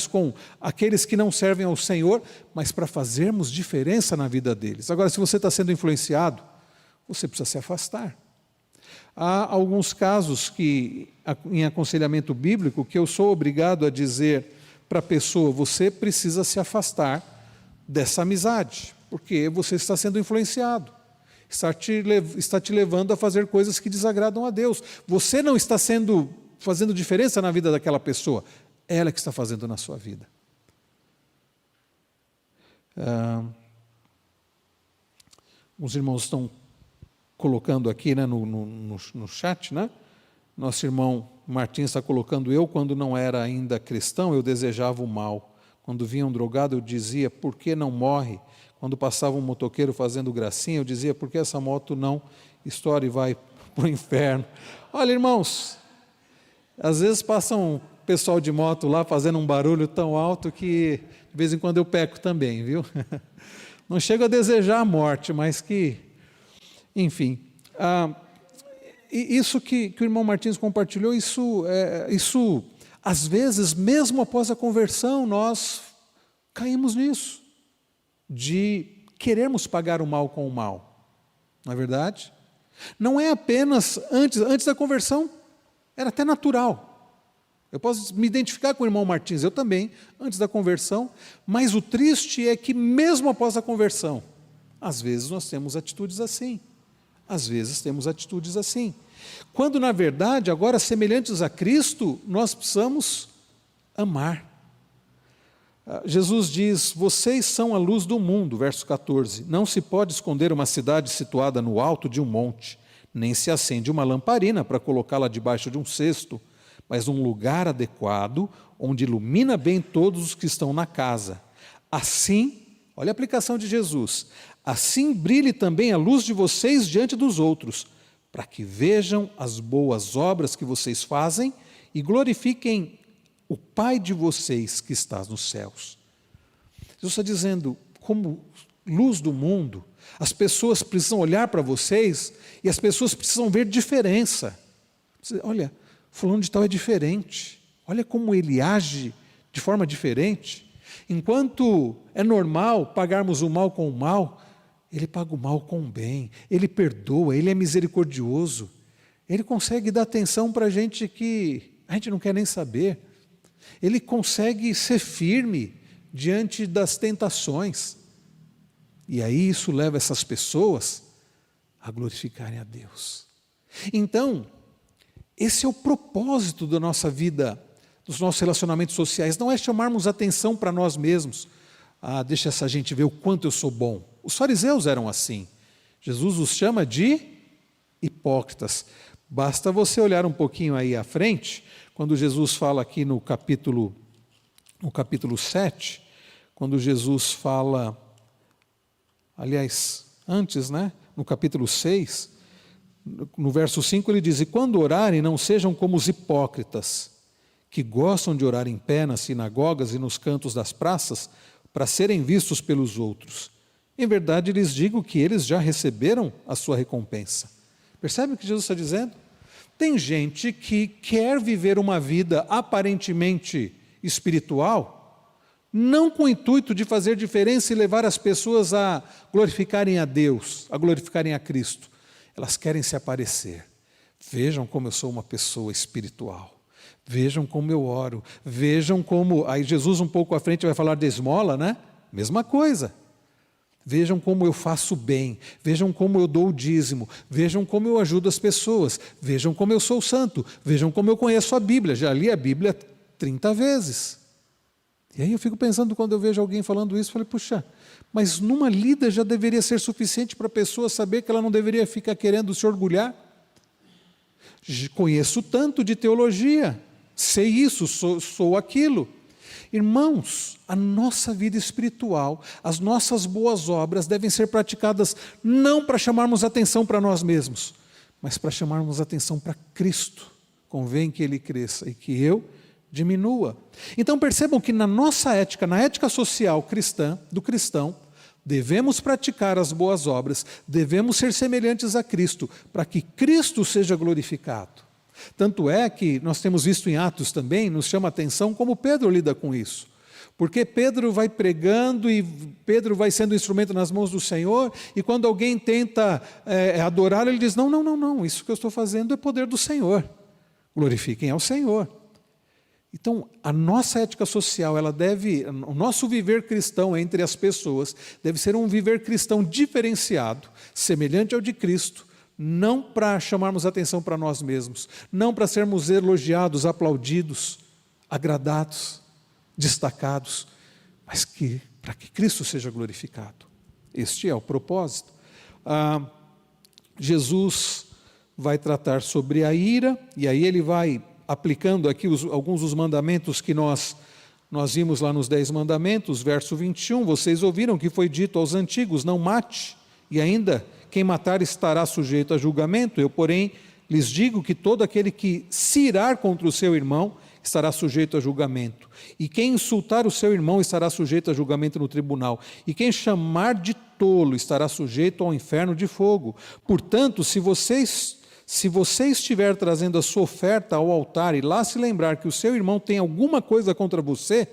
com aqueles que não servem ao Senhor, mas para fazermos diferença na vida deles. Agora, se você está sendo influenciado, você precisa se afastar. Há alguns casos em aconselhamento bíblico, que eu sou obrigado a dizer para a pessoa, você precisa se afastar dessa amizade, porque você está sendo influenciado. Está te levando a fazer coisas que desagradam a Deus. Você não está fazendo diferença na vida daquela pessoa, ela que está fazendo na sua vida. Os irmãos estão colocando aqui no chat, Nosso irmão Martins está colocando, eu quando não era ainda cristão, eu desejava o mal. Quando vinha um drogado, eu dizia, por que não morre? Quando passava um motoqueiro fazendo gracinha, eu dizia, por que essa moto não estoura e vai para o inferno? Olha, irmãos, às vezes passa um pessoal de moto lá fazendo um barulho tão alto que de vez em quando eu peco também, viu? Não chego a desejar a morte, mas que, enfim. isso que o irmão Martins compartilhou, isso, às vezes, mesmo após a conversão, nós caímos nisso, de querermos pagar o mal com o mal. Não é verdade? Não é apenas antes da conversão, era até natural. Eu posso me identificar com o irmão Martins, eu também, antes da conversão, mas o triste é que mesmo após a conversão, às vezes nós temos atitudes assim. Às vezes temos atitudes assim. Quando, na verdade, agora semelhantes a Cristo, nós precisamos amar. Jesus diz, vocês são a luz do mundo, verso 14. Não se pode esconder uma cidade situada no alto de um monte, nem se acende uma lamparina para colocá-la debaixo de um cesto, mas num lugar adequado, onde ilumina bem todos os que estão na casa. Assim, olha a aplicação de Jesus, assim brilhe também a luz de vocês diante dos outros, para que vejam as boas obras que vocês fazem e glorifiquem o Pai de vocês que está nos céus. Jesus está dizendo, como luz do mundo, as pessoas precisam olhar para vocês e as pessoas precisam ver diferença. Olha, fulano de tal é diferente, olha como ele age de forma diferente. Enquanto é normal pagarmos o mal com o mal, ele paga o mal com o bem, ele perdoa, ele é misericordioso, ele consegue dar atenção para a gente que a gente não quer nem saber, ele consegue ser firme diante das tentações, e aí isso leva essas pessoas a glorificarem a Deus. Então, esse é o propósito da nossa vida, dos nossos relacionamentos sociais, não é chamarmos atenção para nós mesmos, deixa essa gente ver o quanto eu sou bom. Os fariseus eram assim, Jesus os chama de hipócritas. Basta você olhar um pouquinho aí à frente, quando Jesus fala aqui no capítulo 7, quando Jesus fala, aliás, antes, no capítulo 6, no verso 5 ele diz, e quando orarem não sejam como os hipócritas, que gostam de orar em pé nas sinagogas e nos cantos das praças, para serem vistos pelos outros. Em verdade lhes digo que eles já receberam a sua recompensa. Percebe o que Jesus está dizendo? Tem gente que quer viver uma vida aparentemente espiritual, não com o intuito de fazer diferença e levar as pessoas a glorificarem a Deus, a glorificarem a Cristo. Elas querem se aparecer. Vejam como eu sou uma pessoa espiritual. Vejam como eu oro. Vejam como... Aí Jesus um pouco à frente vai falar de esmola, Mesma coisa. Vejam como eu faço bem, vejam como eu dou o dízimo, vejam como eu ajudo as pessoas, vejam como eu sou santo, vejam como eu conheço a Bíblia, já li a Bíblia 30 vezes. E aí eu fico pensando, quando eu vejo alguém falando isso, falei, puxa, mas numa lida já deveria ser suficiente para a pessoa saber que ela não deveria ficar querendo se orgulhar. Conheço tanto de teologia, sei isso, sou aquilo. Irmãos, a nossa vida espiritual, as nossas boas obras devem ser praticadas não para chamarmos atenção para nós mesmos, mas para chamarmos atenção para Cristo. Convém que Ele cresça e que eu diminua. Então percebam que na nossa ética, na ética social cristã, do cristão, devemos praticar as boas obras, devemos ser semelhantes a Cristo, para que Cristo seja glorificado. Tanto é que nós temos visto em Atos também, nos chama a atenção como Pedro lida com isso. Porque Pedro vai pregando e Pedro vai sendo instrumento nas mãos do Senhor, e quando alguém tenta adorar, ele diz, não, isso que eu estou fazendo é poder do Senhor. Glorifiquem ao Senhor. Então, a nossa ética social, o nosso viver cristão entre as pessoas, deve ser um viver cristão diferenciado, semelhante ao de Cristo, não para chamarmos atenção para nós mesmos, não para sermos elogiados, aplaudidos, agradados, destacados, mas para que Cristo seja glorificado. Este é o propósito. Jesus vai tratar sobre a ira, e aí ele vai aplicando aqui alguns dos mandamentos que nós vimos lá nos 10 mandamentos, verso 21, vocês ouviram que foi dito aos antigos, não mate, e ainda quem matar estará sujeito a julgamento. Eu, porém, lhes digo que todo aquele que se irar contra o seu irmão estará sujeito a julgamento. E quem insultar o seu irmão estará sujeito a julgamento no tribunal. E quem chamar de tolo estará sujeito ao inferno de fogo. Portanto, se Se você estiver trazendo a sua oferta ao altar e lá se lembrar que o seu irmão tem alguma coisa contra você,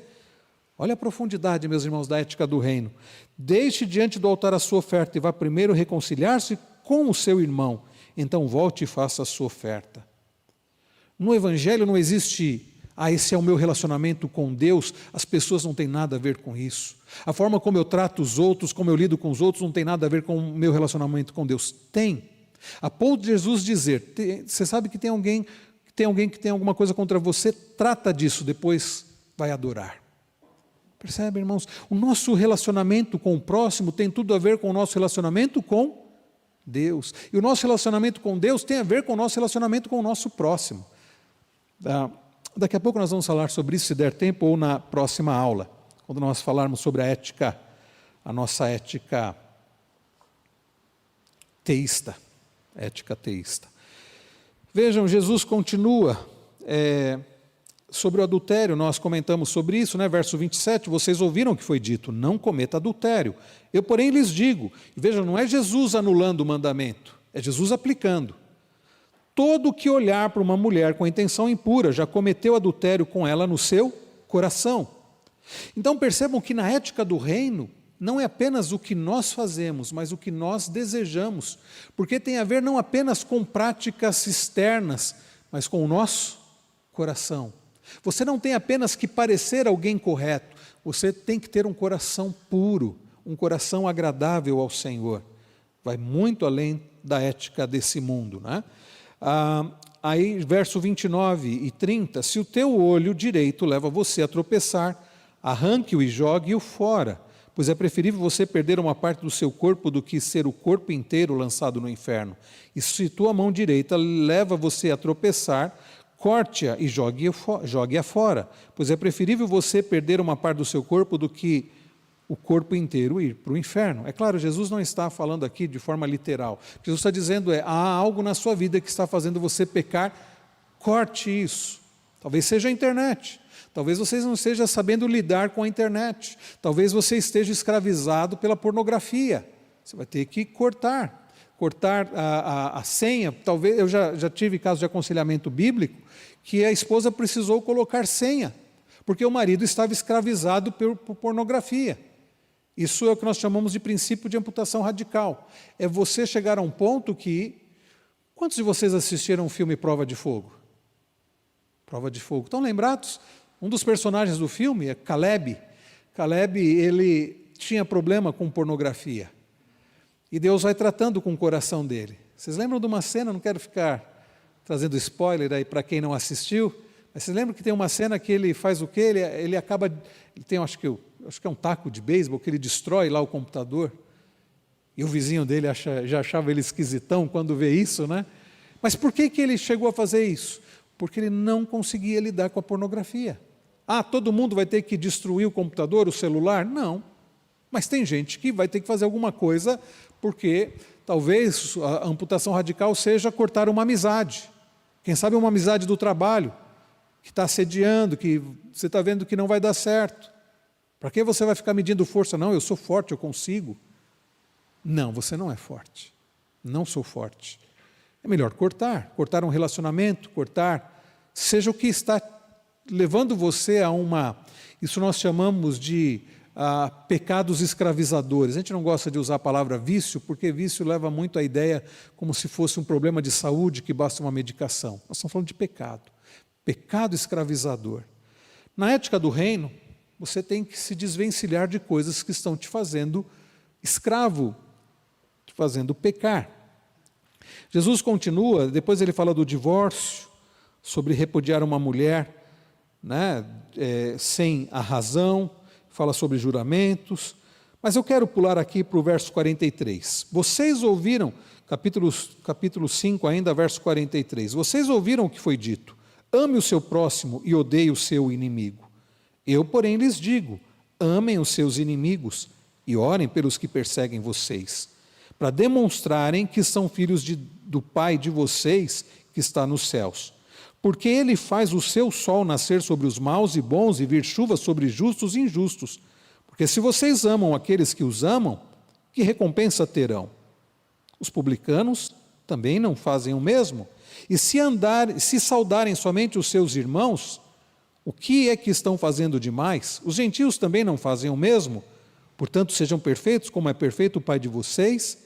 olha a profundidade, meus irmãos, da ética do reino. Deixe diante do altar a sua oferta e vá primeiro reconciliar-se com o seu irmão. Então volte e faça a sua oferta. No Evangelho não existe, esse é o meu relacionamento com Deus, as pessoas não têm nada a ver com isso. A forma como eu trato os outros, como eu lido com os outros, não tem nada a ver com o meu relacionamento com Deus. Tem. A ponto de Jesus dizer, você sabe que tem alguém que tem alguma coisa contra você, trata disso, depois vai adorar. Percebe, irmãos? O nosso relacionamento com o próximo tem tudo a ver com o nosso relacionamento com Deus. E o nosso relacionamento com Deus tem a ver com o nosso relacionamento com o nosso próximo. Daqui a pouco nós vamos falar sobre isso, se der tempo, ou na próxima aula, quando nós falarmos sobre a ética, a nossa ética teísta. Ética teísta. Vejam, Jesus continua sobre o adultério, nós comentamos sobre isso, verso 27, vocês ouviram o que foi dito, não cometa adultério. Eu, porém, lhes digo, e vejam, não é Jesus anulando o mandamento, é Jesus aplicando. Todo que olhar para uma mulher com intenção impura já cometeu adultério com ela no seu coração. Então percebam que na ética do reino, não é apenas o que nós fazemos, mas o que nós desejamos, porque tem a ver não apenas com práticas externas, mas com o nosso coração. Você não tem apenas que parecer alguém correto, você tem que ter um coração puro, um coração agradável ao Senhor. Vai muito além da ética desse mundo, Aí, verso 29 e 30, se o teu olho direito leva você a tropeçar, arranque-o e jogue-o fora, pois é preferível você perder uma parte do seu corpo do que ser o corpo inteiro lançado no inferno. E se tua mão direita leva você a tropeçar, corte-a e jogue-a fora, pois é preferível você perder uma parte do seu corpo do que o corpo inteiro ir para o inferno. É claro, Jesus não está falando aqui de forma literal. Jesus está dizendo, há algo na sua vida que está fazendo você pecar, corte isso. Talvez seja a internet. Talvez você não esteja sabendo lidar com a internet. Talvez você esteja escravizado pela pornografia. Você vai ter que cortar a senha. Talvez, eu já tive casos de aconselhamento bíblico que a esposa precisou colocar senha, porque o marido estava escravizado por pornografia. Isso é o que nós chamamos de princípio de amputação radical. É você chegar a um ponto que... Quantos de vocês assistiram o filme Prova de Fogo? Prova de Fogo. Estão lembrados? Um dos personagens do filme é Caleb. Caleb, ele tinha problema com pornografia. E Deus vai tratando com o coração dele. Vocês lembram de uma cena, não quero ficar trazendo spoiler aí para quem não assistiu, mas vocês lembram que tem uma cena que ele faz o quê? Ele acaba... Ele tem, acho que é um taco de beisebol, que ele destrói lá o computador. E o vizinho dele já achava ele esquisitão quando vê isso, Mas por que ele chegou a fazer isso? Porque ele não conseguia lidar com a pornografia. Todo mundo vai ter que destruir o computador, o celular? Não. Mas tem gente que vai ter que fazer alguma coisa, porque talvez a amputação radical seja cortar uma amizade. Quem sabe uma amizade do trabalho, que está assediando, que você está vendo que não vai dar certo. Para que você vai ficar medindo força? Não, eu sou forte, eu consigo. Não, você não é forte. Não sou forte. É melhor cortar um relacionamento, seja o que está levando você a isso nós chamamos de pecados escravizadores. A gente não gosta de usar a palavra vício, porque vício leva muito a ideia como se fosse um problema de saúde que basta uma medicação. Nós estamos falando de pecado escravizador. Na ética do reino, você tem que se desvencilhar de coisas que estão te fazendo escravo, te fazendo pecar. Jesus continua, depois ele fala do divórcio, sobre repudiar uma mulher sem a razão, fala sobre juramentos, mas eu quero pular aqui para o verso 43. Vocês ouviram, capítulo 5 ainda, verso 43, vocês ouviram o que foi dito, ame o seu próximo e odeie o seu inimigo. Eu, porém, lhes digo, amem os seus inimigos e orem pelos que perseguem vocês, para demonstrarem que são filhos do Pai de vocês que está nos céus. Porque Ele faz o seu sol nascer sobre os maus e bons e vir chuva sobre justos e injustos. Porque se vocês amam aqueles que os amam, que recompensa terão? Os publicanos também não fazem o mesmo? E se saudarem somente os seus irmãos, o que é que estão fazendo demais? Os gentios também não fazem o mesmo? Portanto, sejam perfeitos, como é perfeito o Pai de vocês,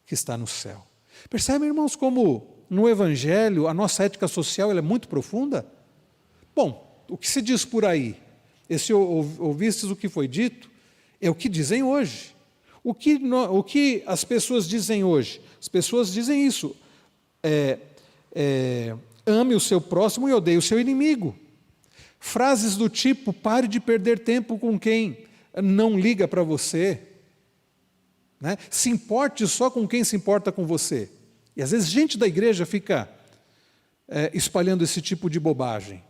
que está no céu. Percebem, irmãos, como no Evangelho a nossa ética social ela é muito profunda? Bom, o que se diz por aí? Ouvistes o que foi dito? É o que dizem hoje. O que as pessoas dizem hoje? As pessoas dizem isso. Ame o seu próximo e odeie o seu inimigo. Frases do tipo, pare de perder tempo com quem não liga para você. Né? Se importe só com quem se importa com você. E às vezes gente da igreja fica espalhando esse tipo de bobagem.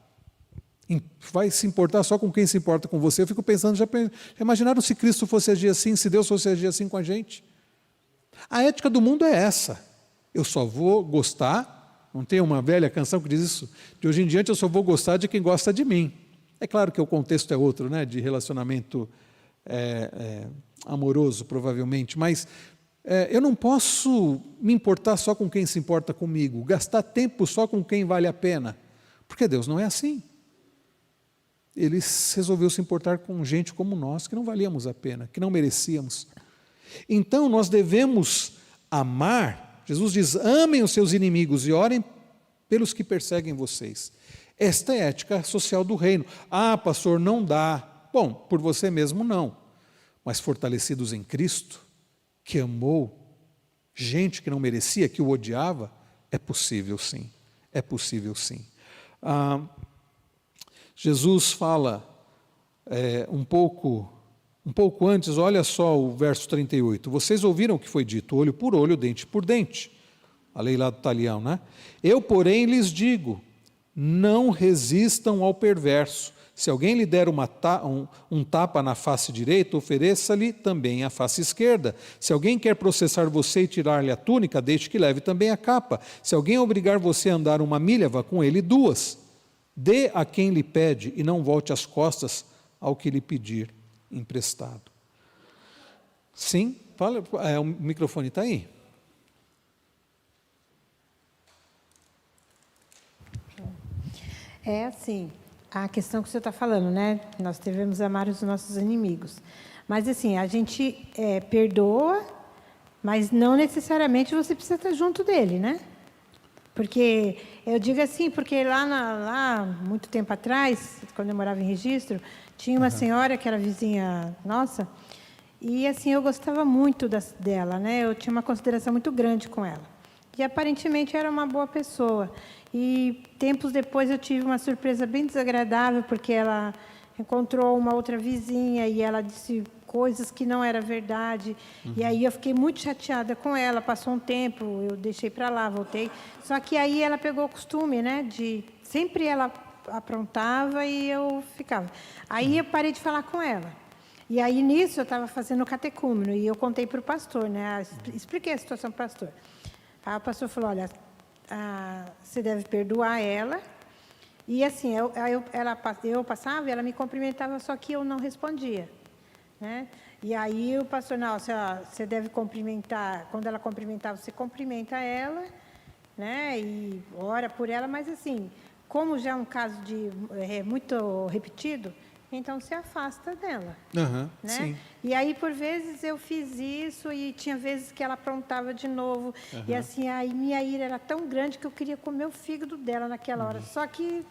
Vai se importar só com quem se importa com você. Eu fico pensando, já imaginaram se Cristo fosse agir assim, se Deus fosse agir assim com a gente? A ética do mundo é essa. Eu só vou gostar, não tem uma velha canção que diz isso? De hoje em diante eu só vou gostar de quem gosta de mim. É claro que o contexto é outro, né, de relacionamento amoroso, provavelmente, mas eu não posso me importar só com quem se importa comigo, gastar tempo só com quem vale a pena, porque Deus não é assim. Ele resolveu se importar com gente como nós, que não valíamos a pena, que não merecíamos. Então nós devemos amar. Jesus diz, amem os seus inimigos e orem pelos que perseguem vocês. Esta é a ética social do reino. Ah, pastor, não dá. Bom, por você mesmo não. Mas fortalecidos em Cristo, que amou gente que não merecia, que o odiava, é possível sim. É possível sim. Jesus fala um pouco antes, olha só o verso 38. Vocês ouviram o que foi dito, olho por olho, dente por dente. A lei lá do talião, né? Eu, porém, lhes digo, não resistam ao perverso. Se alguém lhe der um tapa na face direita, ofereça-lhe também a face esquerda. Se alguém quer processar você e tirar-lhe a túnica, deixe que leve também a capa. Se alguém obrigar você a andar 1 milha, vá com ele 2. Dê a quem lhe pede e não volte as costas ao que lhe pedir emprestado. Sim? Fala, o microfone está aí? É assim, a questão que você está falando, né? Nós devemos amar os nossos inimigos. Mas assim, a gente perdoa, mas não necessariamente você precisa estar junto dele, né? Porque, eu digo assim, porque lá muito tempo atrás, quando eu morava em Registro, tinha uma senhora que era vizinha nossa, e assim, eu gostava muito dela, né? Eu tinha uma consideração muito grande com ela. E aparentemente era uma boa pessoa. E tempos depois eu tive uma surpresa bem desagradável, porque ela encontrou uma outra vizinha e ela disse coisas que não era verdade. E aí eu fiquei muito chateada com ela. Passou um tempo, eu deixei para lá, voltei. Só que aí ela pegou o costume, né, de sempre ela aprontava e eu ficava. Aí eu parei de falar com ela. E aí nisso eu estava fazendo o catecúmeno e eu contei para o pastor, né, expliquei a situação para o pastor. Aí o pastor falou, olha, você deve perdoar ela. E assim, eu passava e ela me cumprimentava, só que eu não respondia. Né? E aí o pastor, não, você deve cumprimentar, quando ela cumprimentava, você cumprimenta ela, né? E ora por ela, mas assim, como já é um caso muito repetido, então se afasta dela. Né? Sim. E aí, por vezes, eu fiz isso e tinha vezes que ela aprontava de novo. E assim, aí minha ira era tão grande que eu queria comer o fígado dela naquela hora. Só que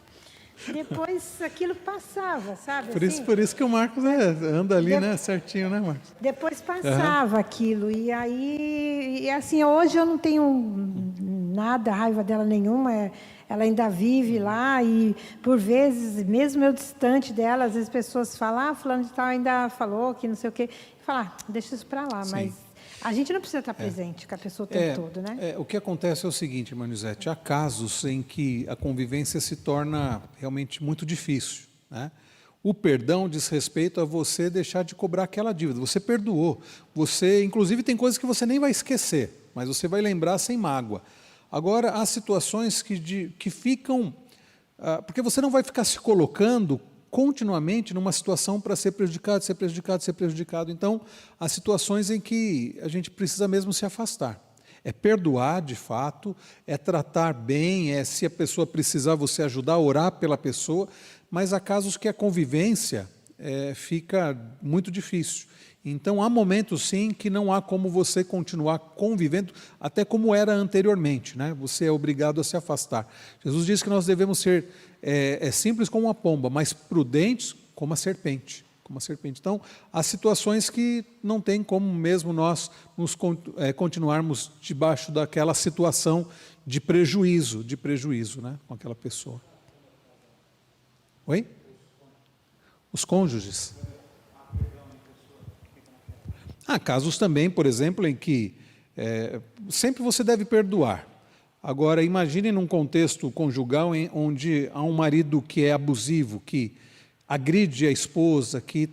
depois aquilo passava, sabe? Por isso que o Marcos anda ali, né, certinho, né, Marcos? Depois passava aquilo. E aí, assim, hoje eu não tenho nada, raiva dela nenhuma. Ela ainda vive lá e, por vezes, mesmo eu distante dela, às vezes pessoas falam, fulano de tal ainda falou que não sei o quê. E falar, deixa isso para lá. Sim. Mas a gente não precisa estar presente com a pessoa o tempo todo, né? O que acontece é o seguinte, irmã Nizete, há casos em que a convivência se torna realmente muito difícil, né? O perdão diz respeito a você deixar de cobrar aquela dívida. Você perdoou. Você, inclusive, tem coisas que você nem vai esquecer, mas você vai lembrar sem mágoa. Agora, há situações que ficam... porque você não vai ficar se colocando continuamente numa situação para ser prejudicado, ser prejudicado, ser prejudicado. Então, há situações em que a gente precisa mesmo se afastar. É perdoar de fato, é tratar bem, é se a pessoa precisar você ajudar, orar pela pessoa, mas há casos que a convivência fica muito difícil. Então há momentos sim que não há como você continuar convivendo, até como era anteriormente, né? Você é obrigado a se afastar. Jesus diz que nós devemos ser simples como uma pomba, mas prudentes como a serpente. Então, há situações que não tem como mesmo nós continuarmos debaixo daquela situação de prejuízo, né, com aquela pessoa. Oi? Os cônjuges. Há casos também, por exemplo, em que sempre você deve perdoar. Agora, imagine num contexto conjugal onde há um marido que é abusivo, que agride a esposa, que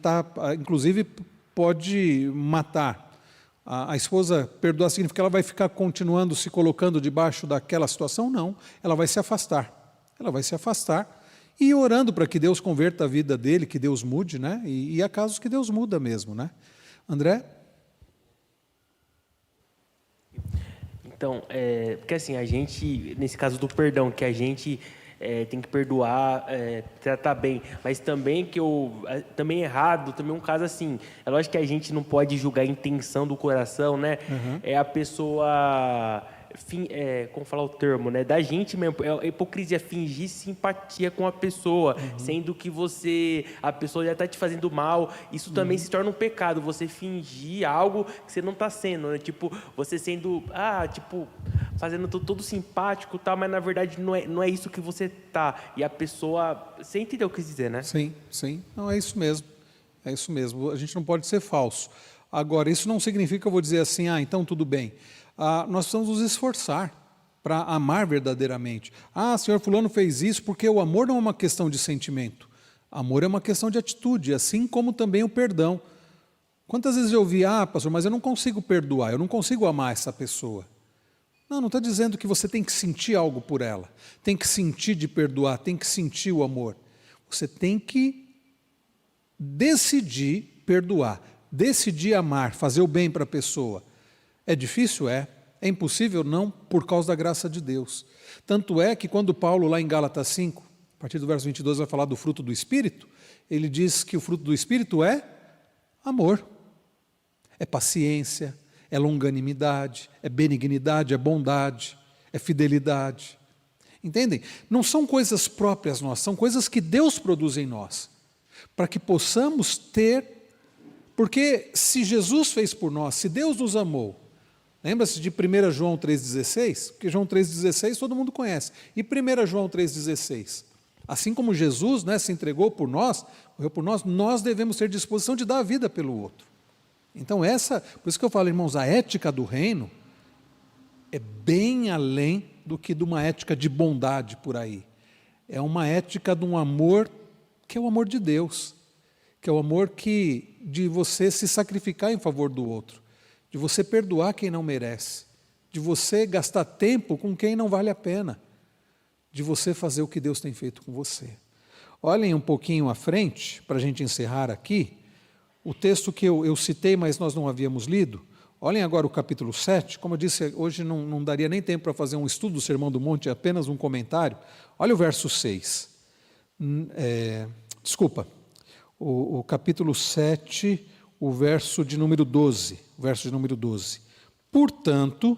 inclusive pode matar. A esposa perdoar significa que ela vai ficar continuando se colocando debaixo daquela situação? Não, ela vai se afastar. Ela vai se afastar e orando para que Deus converta a vida dele, que Deus mude, né? E há casos que Deus muda mesmo, né? André? Então, porque assim, a gente, nesse caso do perdão, que a gente tem que perdoar, tratar bem, mas também também errado, também um caso assim, é lógico que a gente não pode julgar a intenção do coração, né? Uhum. É a pessoa, como falar o termo, né? Da gente mesmo, é hipocrisia, fingir simpatia com a pessoa, sendo que a pessoa já está te fazendo mal, isso também se torna um pecado, você fingir algo que você não está sendo, né? Tipo, você sendo, fazendo todo simpático, tá, mas na verdade não é isso que você tá. E a pessoa, você entendeu o que eu quis dizer, né? Sim. Não, é isso mesmo. É isso mesmo. A gente não pode ser falso. Agora, isso não significa que eu vou dizer assim, então tudo bem. Nós precisamos nos esforçar para amar verdadeiramente. Senhor fulano fez isso, porque o amor não é uma questão de sentimento. Amor é uma questão de atitude, assim como também o perdão. Quantas vezes eu ouvi, pastor, mas eu não consigo perdoar, eu não consigo amar essa pessoa. Não estou dizendo que você tem que sentir algo por ela, tem que sentir de perdoar, tem que sentir o amor. Você tem que decidir perdoar, decidir amar, fazer o bem para a pessoa. É difícil? É impossível? Não, por causa da graça de Deus. Tanto é que quando Paulo, lá em Gálatas 5, a partir do verso 22, vai falar do fruto do Espírito, ele diz que o fruto do Espírito é amor, é paciência, é longanimidade, é benignidade, é bondade, é fidelidade. Entendem? Não são coisas próprias nossas, são coisas que Deus produz em nós, para que possamos ter, porque se Jesus fez por nós, se Deus nos amou, lembra-se de 1 João 3,16? Porque João 3,16 todo mundo conhece, e 1 João 3,16? Assim como Jesus, né, se entregou por nós, morreu por nós, nós devemos ter disposição de dar a vida pelo outro. Então por isso que eu falo, irmãos, a ética do reino é bem além do que de uma ética de bondade por aí. É uma ética de um amor que é o amor de Deus, que é o amor de você se sacrificar em favor do outro, de você perdoar quem não merece, de você gastar tempo com quem não vale a pena, de você fazer o que Deus tem feito com você. Olhem um pouquinho à frente, para a gente encerrar aqui, o texto que eu citei, mas nós não havíamos lido. Olhem agora o capítulo 7, como eu disse, hoje não daria nem tempo para fazer um estudo do Sermão do Monte, apenas um comentário. Olha o verso 6. O capítulo 7, o verso de número 12. Portanto,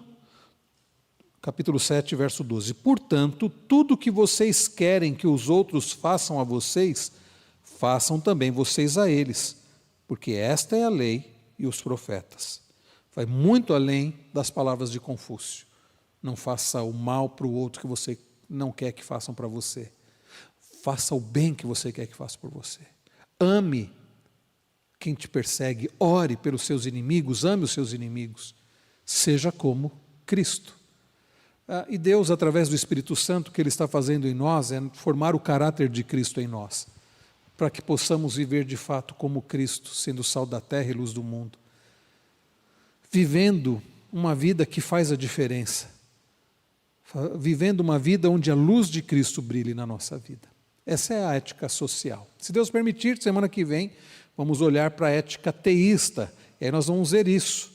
capítulo 7, verso 12. Portanto, tudo que vocês querem que os outros façam a vocês, façam também vocês a eles, porque esta é a lei e os profetas. Vai muito além das palavras de Confúcio. Não faça o mal para o outro que você não quer que façam para você. Faça o bem que você quer que faça por você. Ame quem te persegue, ore pelos seus inimigos, ame os seus inimigos. Seja como Cristo. E Deus, através do Espírito Santo, o que Ele está fazendo em nós é formar o caráter de Cristo em nós, para que possamos viver de fato como Cristo, sendo sal da terra e luz do mundo. Vivendo uma vida que faz a diferença. Vivendo uma vida onde a luz de Cristo brilhe na nossa vida. Essa é a ética social. Se Deus permitir, semana que vem, vamos olhar para a ética teísta. E aí nós vamos ver isso.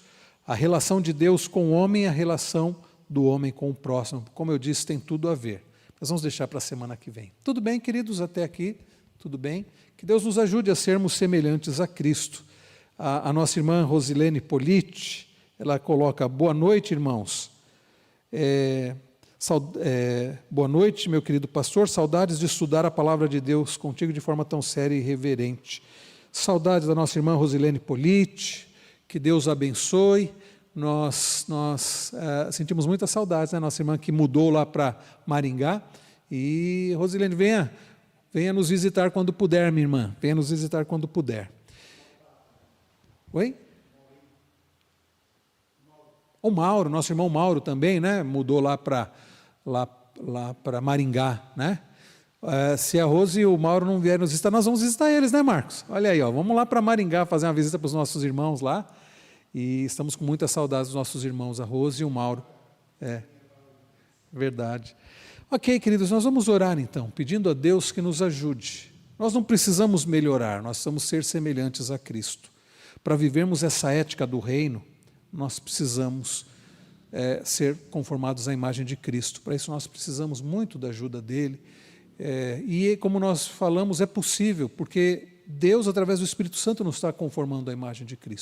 A relação de Deus com o homem e a relação do homem com o próximo. Como eu disse, tem tudo a ver. Nós vamos deixar para a semana que vem. Tudo bem, queridos, até aqui? Tudo bem? Que Deus nos ajude a sermos semelhantes a Cristo. A nossa irmã Rosilene Politi, ela coloca: boa noite, irmãos. Boa noite, meu querido pastor. Saudades de estudar a palavra de Deus contigo de forma tão séria e reverente. Saudades da nossa irmã Rosilene Politi. Que Deus abençoe. Nós sentimos muitas saudades, né? Nossa irmã que mudou lá para Maringá. E, Rosilene, venha nos visitar quando puder, minha irmã. Venha nos visitar quando puder. Oi? O Mauro, nosso irmão Mauro também, né? Mudou lá para Maringá, né? Se a Rose e o Mauro não vierem nos visitar, nós vamos visitar eles, né, Marcos? Olha aí, ó, vamos lá para Maringá fazer uma visita para os nossos irmãos lá. E estamos com muita saudade dos nossos irmãos, a Rose e o Mauro. Verdade. Ok, queridos, nós vamos orar então, pedindo a Deus que nos ajude. Nós não precisamos melhorar, nós precisamos ser semelhantes a Cristo. Para vivermos essa ética do reino, nós precisamos ser conformados à imagem de Cristo. Para isso nós precisamos muito da ajuda dEle. E como nós falamos, é possível, porque Deus, através do Espírito Santo, nos está conformando à imagem de Cristo.